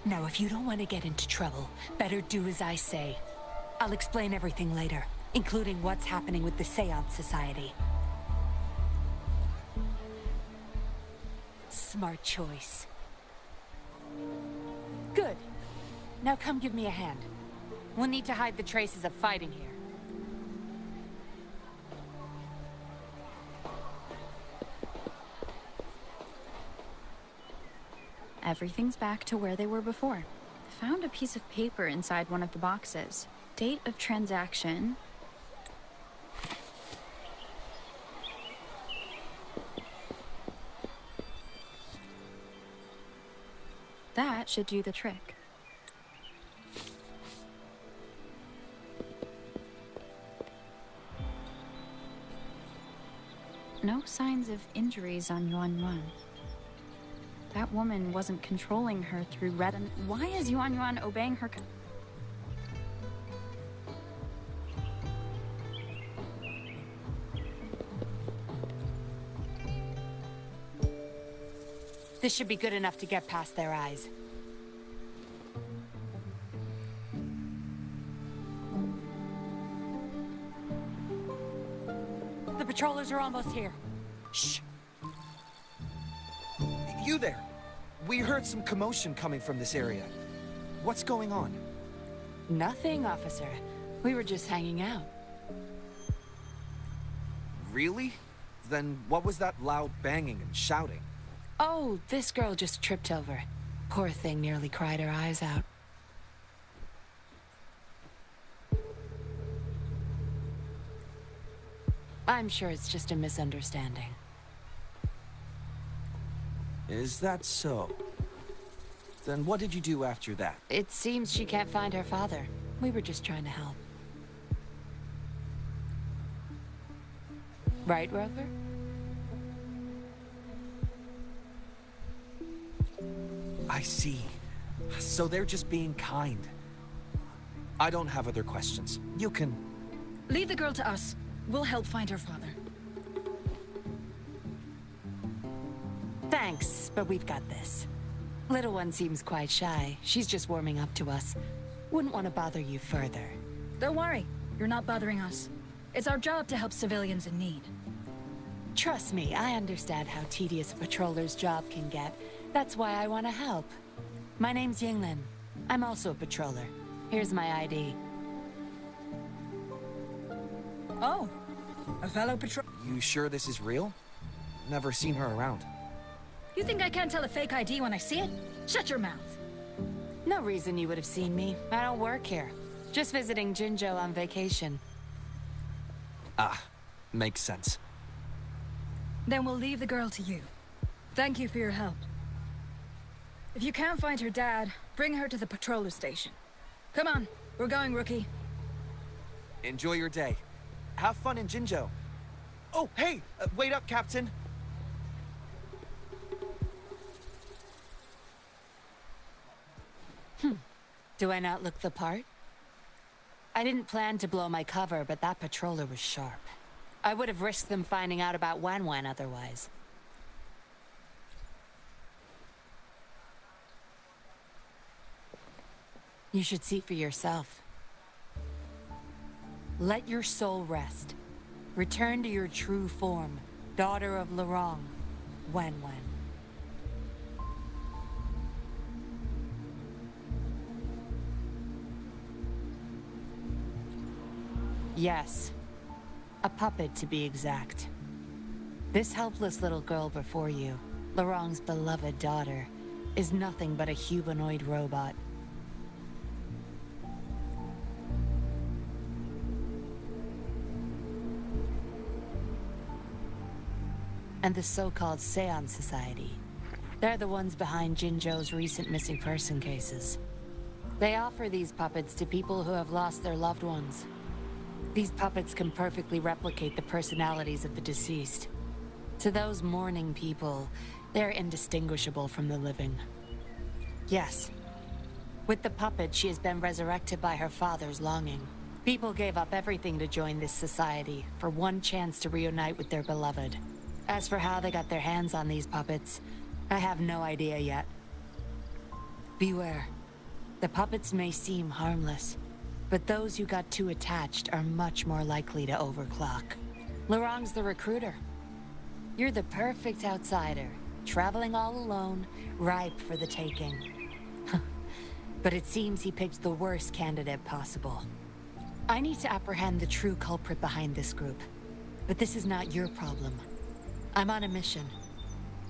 Now, if you don't want to get into trouble, better do as I say. I'll explain everything later, including what's happening with the Seance Society. Smart choice. Good. Now come give me a hand. We'll need to hide the traces of fighting here. Everything's back to where they were before. Found a piece of paper inside one of the boxes. Date of transaction. That should do the trick. No signs of injuries on Yuan. That woman wasn't controlling her through red and... Why is Yuan obeying her... This should be good enough to get past their eyes. The patrollers are almost here. Shh! You there! We heard some commotion coming from this area. What's going on? Nothing, officer. We were just hanging out. Really? Then what was that loud banging and shouting? Oh, this girl just tripped over. Poor thing nearly cried her eyes out. I'm sure it's just a misunderstanding. Is that so? Then what did you do after that? It seems she can't find her father. We were just trying to help. Right, Rover? I see. So they're just being kind. I don't have other questions. You can... Leave the girl to us. We'll help find her father. Thanks, but we've got this. Little one seems quite shy. She's just warming up to us. Wouldn't want to bother you further. Don't worry. You're not bothering us. It's our job to help civilians in need. Trust me, I understand how tedious a patroller's job can get. That's why I want to help. My name's Yinglin. I'm also a patroller. Here's my ID. Oh, a fellow patrol... You sure this is real? Never seen her around. You think I can't tell a fake ID when I see it? Shut your mouth. No reason you would have seen me. I don't work here. Just visiting Jinzhou on vacation. Ah, makes sense. Then we'll leave the girl to you. Thank you for your help. If you can't find her dad, bring her to the patroller station. Come on, we're going, rookie. Enjoy your day. Have fun in Jinzhou. Oh, hey! Wait up, Captain! Do I not look the part? I didn't plan to blow my cover, but that patroller was sharp. I would have risked them finding out about Wan otherwise. You should see for yourself. Let your soul rest. Return to your true form, daughter of Lorong, Wan. Yes. A puppet, to be exact. This helpless little girl before you, Lorong's beloved daughter, is nothing but a humanoid robot. and the so-called Seance Society. They're the ones behind Jinzhou's recent missing person cases. They offer these puppets to people who have lost their loved ones. These puppets can perfectly replicate the personalities of the deceased. To those mourning people, they're indistinguishable from the living. Yes. With the puppet, she has been resurrected by her father's longing. People gave up everything to join this society for one chance to reunite with their beloved. As for how they got their hands on these puppets, I have no idea yet. Beware. The puppets may seem harmless, but those who got too attached are much more likely to overclock. Laurent's the recruiter. You're the perfect outsider, traveling all alone, ripe for the taking. But it seems he picked the worst candidate possible. I need to apprehend the true culprit behind this group, but this is not your problem. I'm on a mission.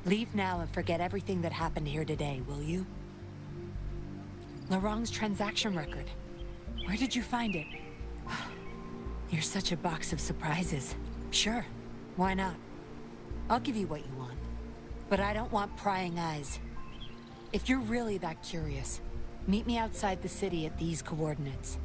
Leave now and forget everything that happened here today, will you? Laurent's transaction record. Where did you find it? You're such a box of surprises. Sure, why not? I'll give you what you want. But I don't want prying eyes. If you're really that curious, meet me outside the city at these coordinates.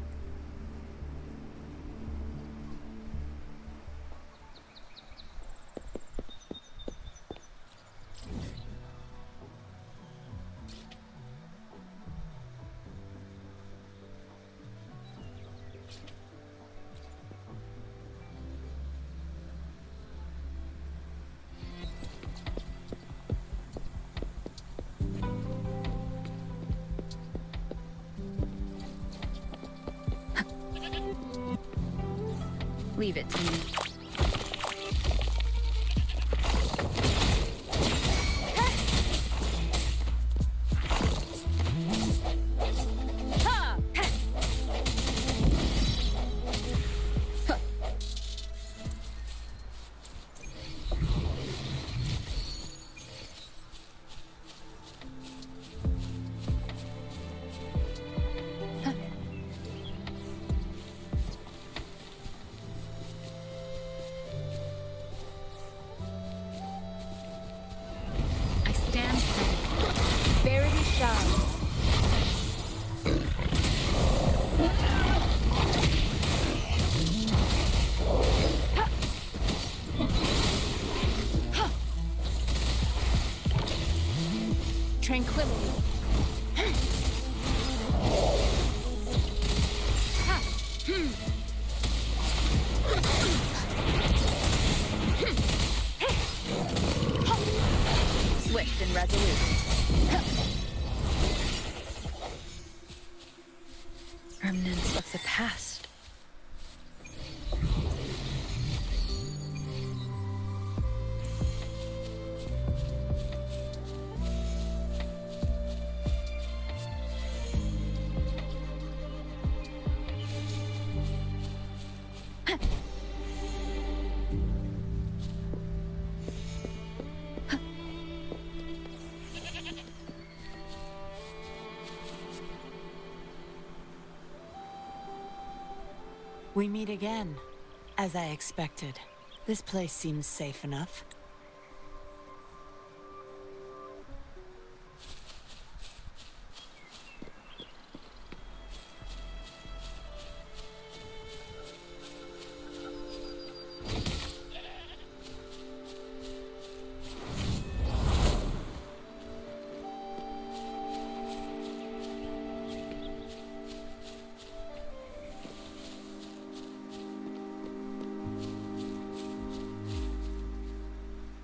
Leave it to me. Tranquility. Swift and resolute. Remnants of the past. We meet again, as I expected. This place seems safe enough.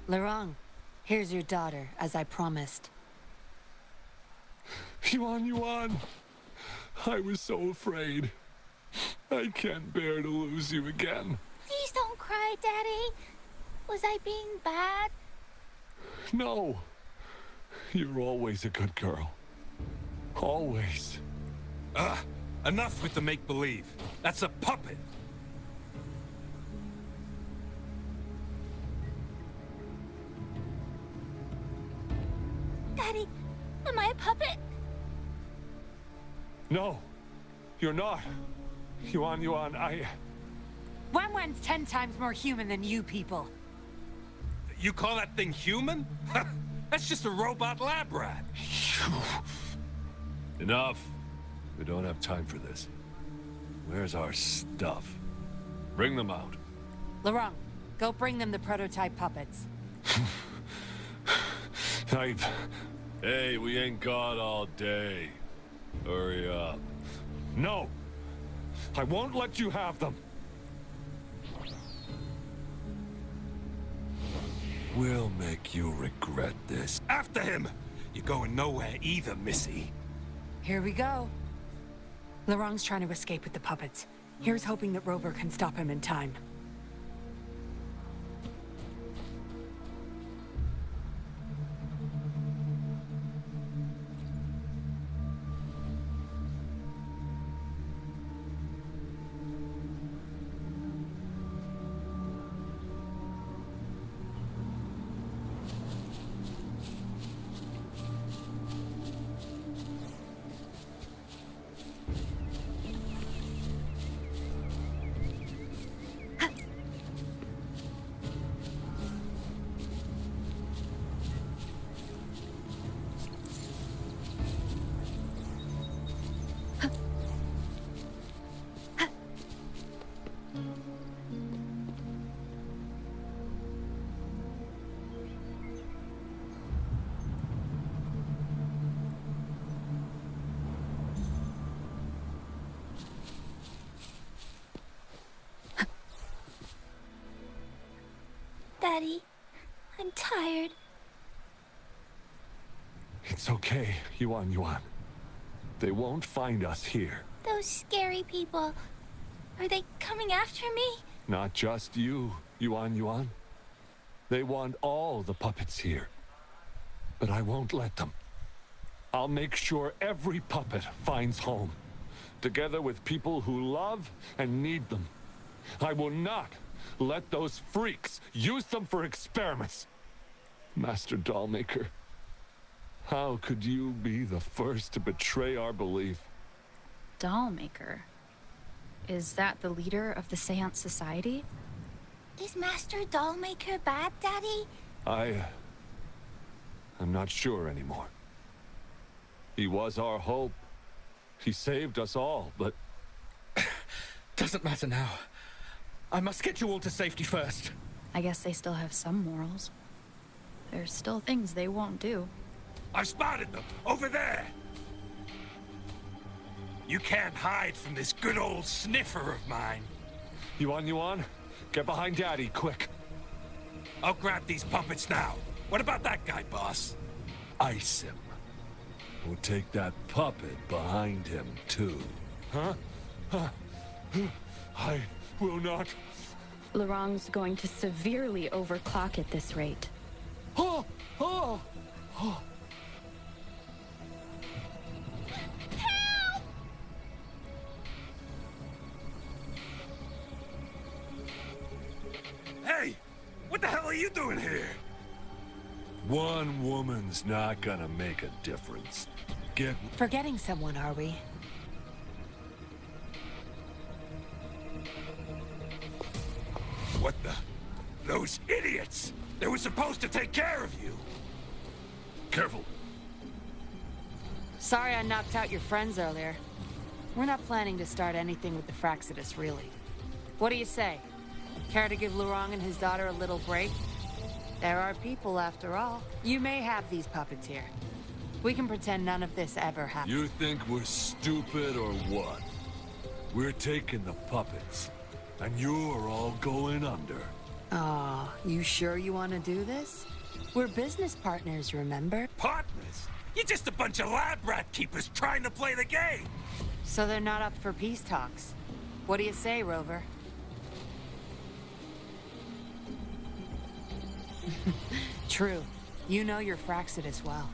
Laurent, here's your daughter, as I promised. Yuan, I was so afraid. I can't bear to lose you again. Please don't cry, Daddy. Was I being bad? No. You're always a good girl. Always. Enough with the make-believe. That's a puppet. Daddy, am I a puppet? No, you're not. Yuan, Wenwen's 10 times more human than you people. You call that thing human? That's just a robot lab rat. Enough. We don't have time for this. Where's our stuff? Bring them out. Laurent, go bring them the prototype puppets. Hey, we ain't got all day. Hurry up. No! I won't let you have them! We'll make you regret this. After him! You're going nowhere either, Missy. Here we go. Laurent's trying to escape with the puppets. Here's hoping that Rover can stop him in time. Daddy, I'm tired. It's okay, Yuan. They won't find us here. Those scary people, are they coming after me? Not just you, Yuan. They want all the puppets here. But I won't let them. I'll make sure every puppet finds home, together with people who love and need them. I will not let those freaks use them for experiments. Master Dollmaker, how could you be the first to betray our belief? Dollmaker? Is that the leader of the Seance Society? Is Master Dollmaker bad, Daddy? I'm not sure anymore. He was our hope. He saved us all, but... Doesn't matter now. I must get you all to safety first. I guess they still have some morals. There's still things they won't do. I've spotted them! Over there! You can't hide from this good old sniffer of mine. Yuan, get behind Daddy, quick. I'll grab these puppets now. What about that guy, boss? Ice him. We'll take that puppet behind him, too. Huh? I will not. Laurent's going to severely overclock at this rate. Help! Hey! What the hell are you doing here? One woman's not gonna make a difference. Get... Forgetting someone, are we? What the? Those idiots! They were supposed to take care of you! Careful. Sorry I knocked out your friends earlier. We're not planning to start anything with the Fraxidus, really. What do you say? Care to give Laurent and his daughter a little break? There are people, after all. You may have these puppets here. We can pretend none of this ever happened. You think we're stupid or what? We're taking the puppets, and you're all going under. Aw, you sure you want to do this? We're business partners, remember? Partners? You're just a bunch of lab rat keepers trying to play the game! So they're not up for peace talks. What do you say, Rover? True. You know your Fraxidus well.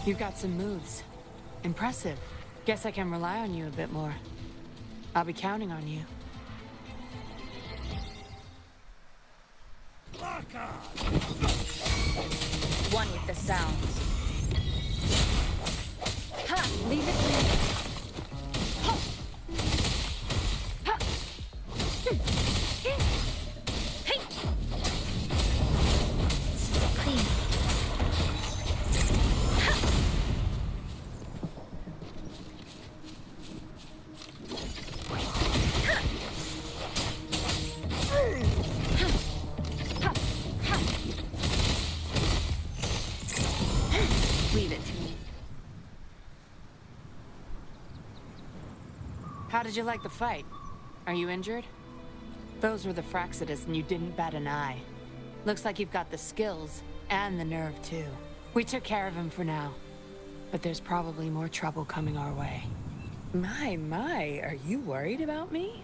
You've got some moves. Impressive. Guess I can rely on you a bit more. I'll be counting on you. One with the sounds. Ha! Leave it to me. Ha! Ha! How did you like the fight? Are you injured? Those were the Fraxitus and you didn't bat an eye. Looks like you've got the skills, and the nerve too. We took care of him for now. But there's probably more trouble coming our way. My, are you worried about me?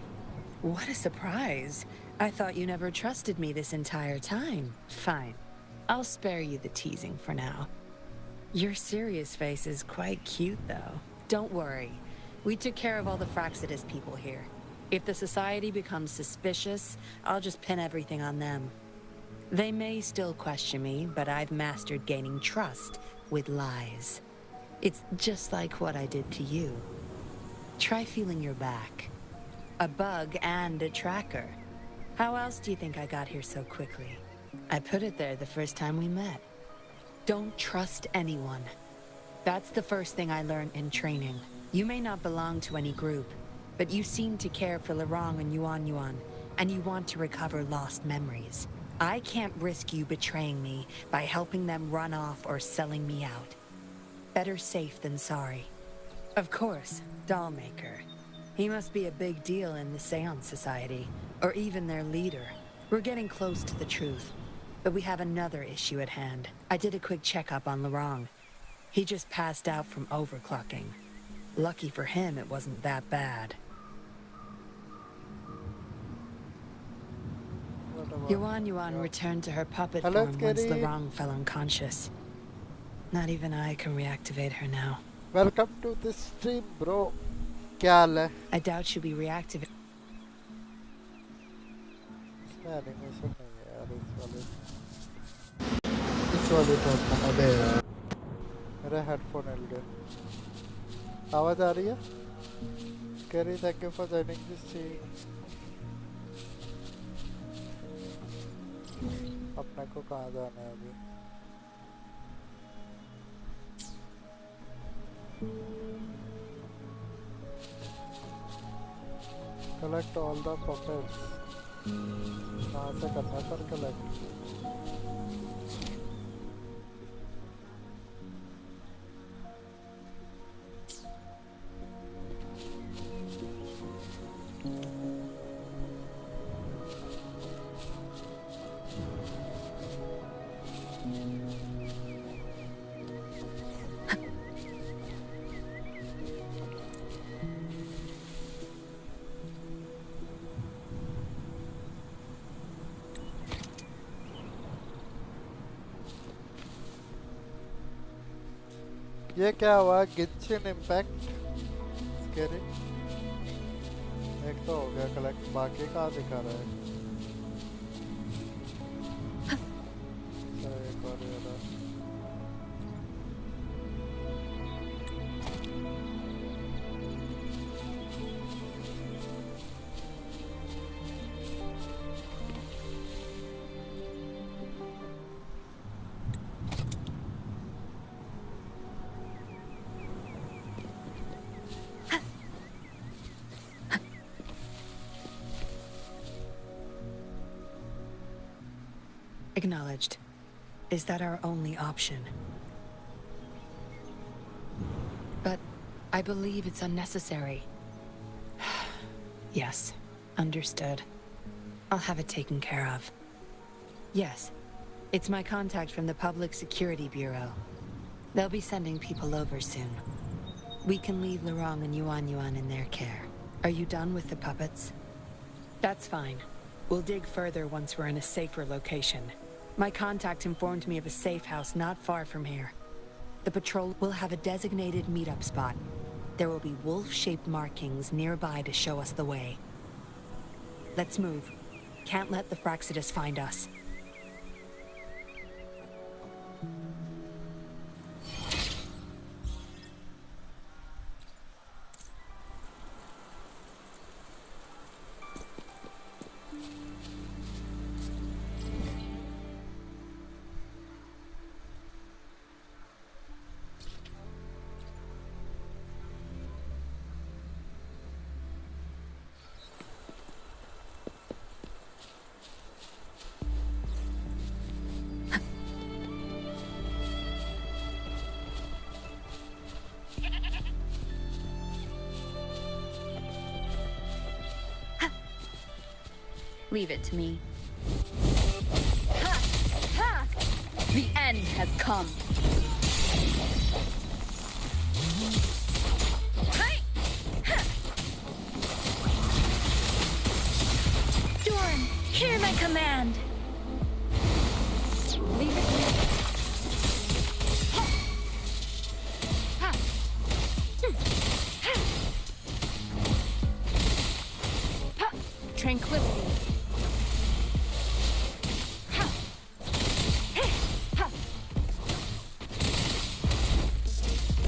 What a surprise. I thought you never trusted me this entire time. Fine. I'll spare you the teasing for now. Your serious face is quite cute, though. Don't worry. We took care of all the Fraxitus people here. If the Society becomes suspicious, I'll just pin everything on them. They may still question me, but I've mastered gaining trust with lies. It's just like what I did to you. Try feeling your back. A bug and a tracker. How else do you think I got here so quickly? I put it there the first time we met. Don't trust anyone. That's the first thing I learned in training. You may not belong to any group, but you seem to care for Lorong and Yuan, and you want to recover lost memories. I can't risk you betraying me by helping them run off or selling me out. Better safe than sorry. Of course, Dollmaker. He must be a big deal in the Seance Society, or even their leader. We're getting close to the truth, but we have another issue at hand. I did a quick checkup on Lorong. He just passed out from overclocking. Lucky for him, it wasn't that bad. Yuan returned to her puppet form once Lorong fell unconscious. Not even I can reactivate her now. Welcome to the stream, bro. क्या हाल है? I doubt she'll be reactivated. इसमें animation नहीं है यार इस वाले तो अबे यार मेरा हेडफोन हिल गया। आवाज आ रही है? Kerry, thank you for joining this stream. अपने को कहाँ जाना है अभी? Collect all the puppets. कहाँ से करना सर collect? ये क्या हुआ? गिंचिन इम्पैक्ट स्केरी एक तो हो गया कलेक्ट, बाकी कहाँ दिखा रहा है? एक और ये रहा। Acknowledged. Is that our only option? But I believe it's unnecessary. Yes, understood. I'll have it taken care of. Yes, it's my contact from the Public Security Bureau. They'll be sending people over soon. We can leave Lorong and Yuan in their care. Are you done with the puppets? That's fine. We'll dig further once we're in a safer location. My contact informed me of a safe house not far from here. The patrol will have a designated meetup spot. There will be wolf-shaped markings nearby to show us the way. Let's move. Can't let the Fraxitus find us. Leave it to me. Ha! Ha! The end has come. Hey! Ha! Storm, hear my command. Leave it to me. Tranquility.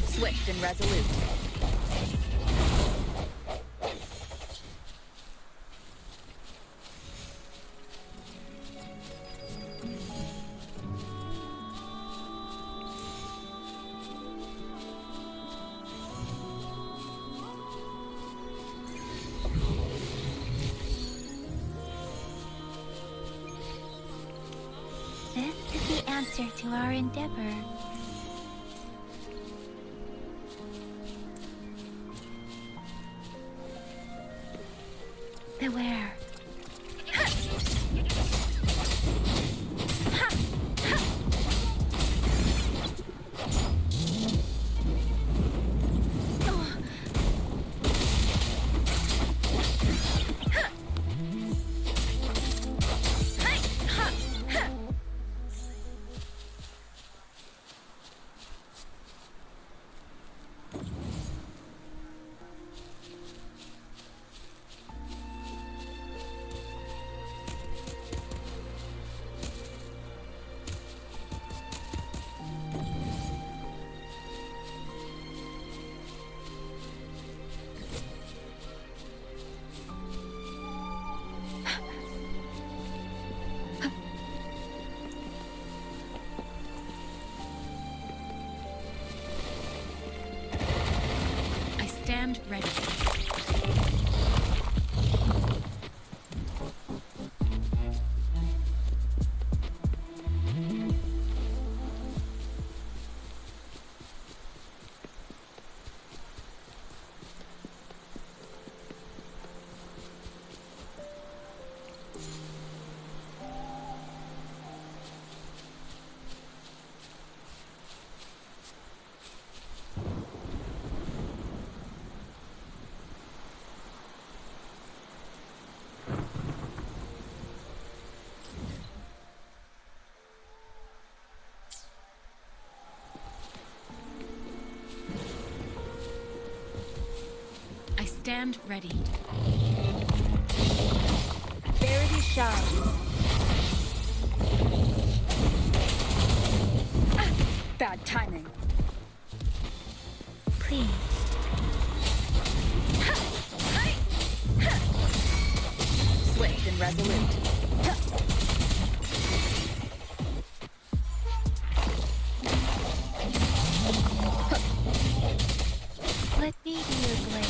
Swift and resolute. This is the answer to our endeavor. Beware. Stand ready. Stand ready. Verity shines. Bad timing. Please. Swift and resolute. Let me be your blade.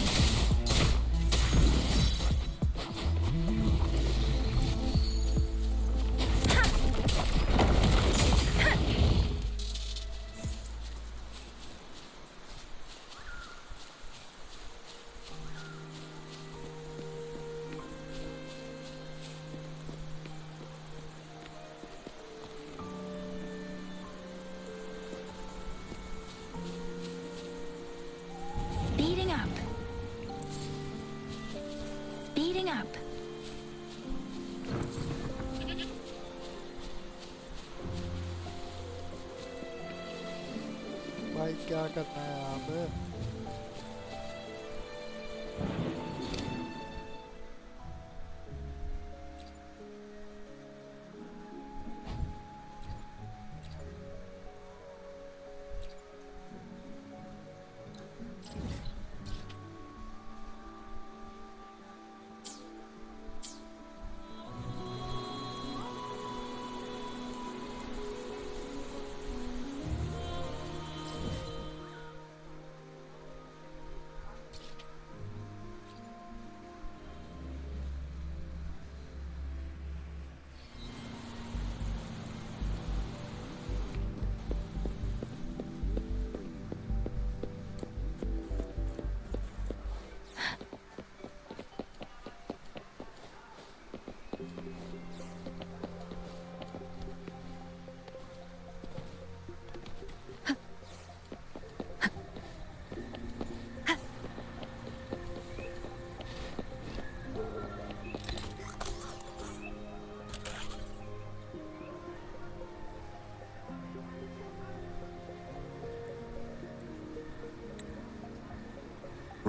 Speeding up. Speeding up. भाई क्या करना है यहाँ पे?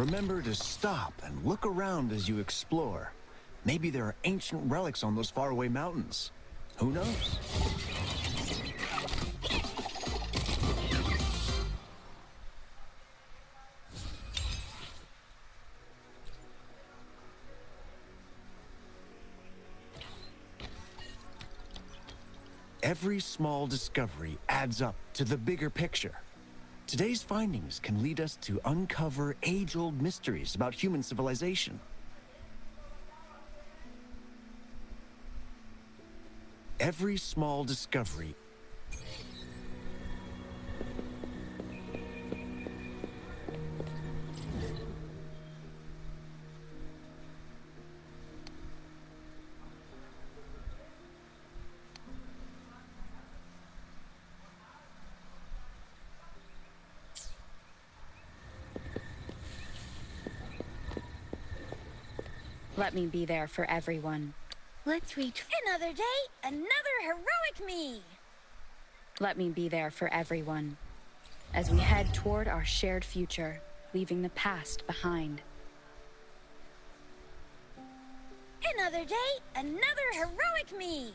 Remember to stop and look around as you explore. Maybe there are ancient relics on those faraway mountains. Who knows? Every small discovery adds up to the bigger picture. Today's findings can lead us to uncover age-old mysteries about human civilization. Every small discovery Let me be there for everyone. Let's reach another day, another heroic me! Let me be there for everyone. As we head toward our shared future, leaving the past behind. Another day, another heroic me!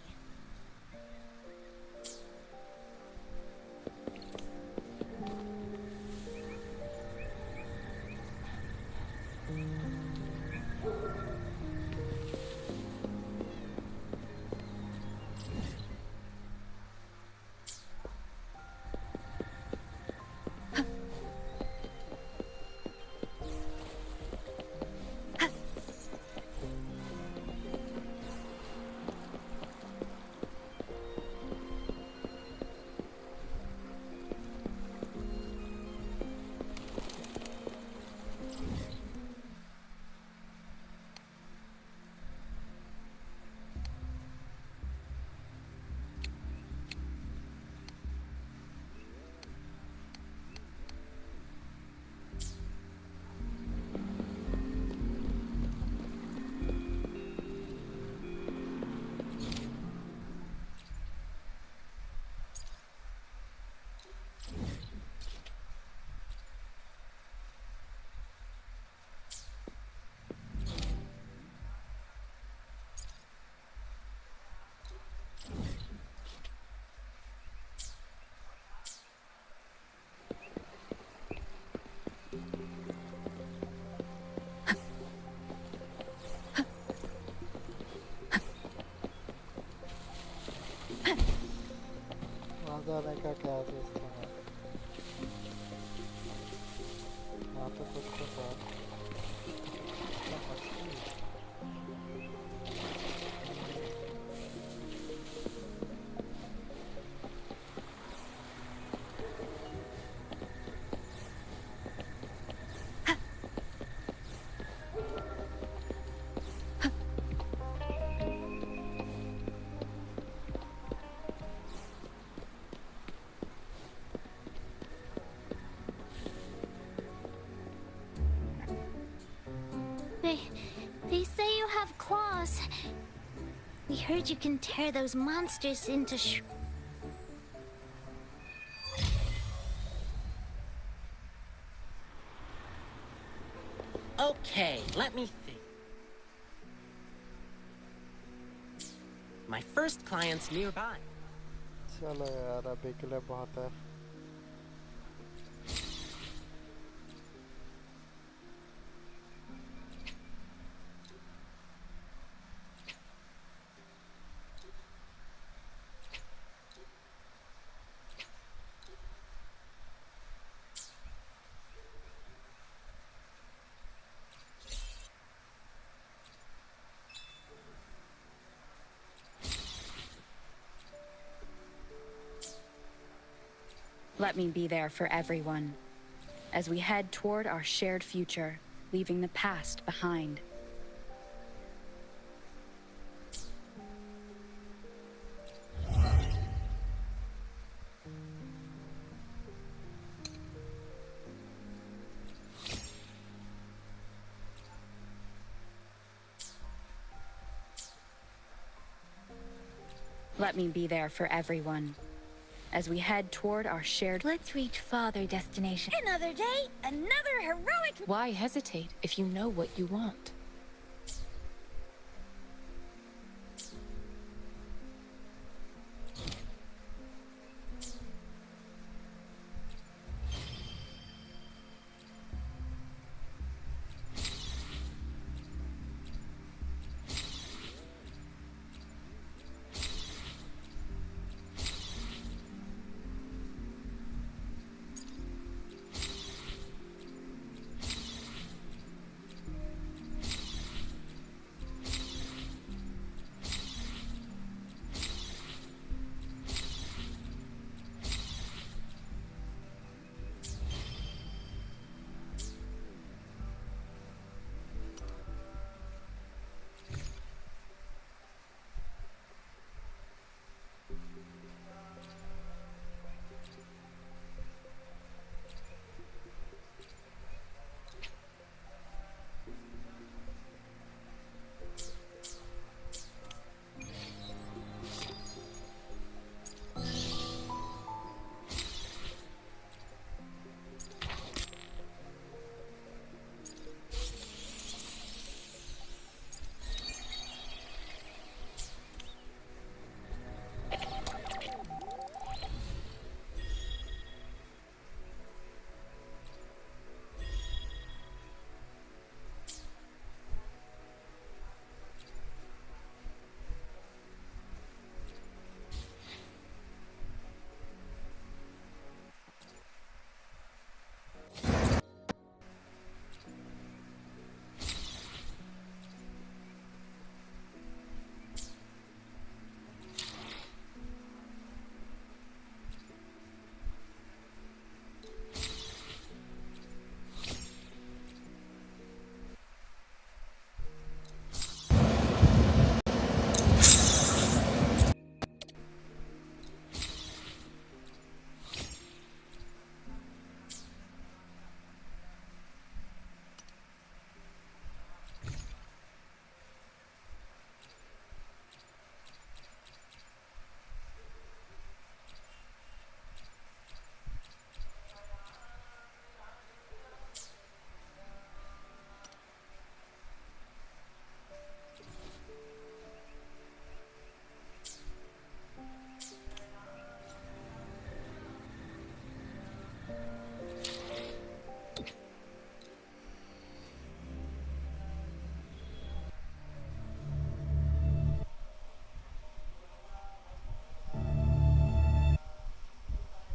जाने का क्या system है यहाँ तो कुछ तो था They say you have claws. We heard you can tear those monsters into Okay, let me think. My first client's nearby. चलो यार अभी के लिए बहुत है Let me be there for everyone. As we head toward our shared future, leaving the past behind. Let me be there for everyone. as we head toward our shared... Let's reach father destination. Another day, another heroic... Why hesitate if you know what you want?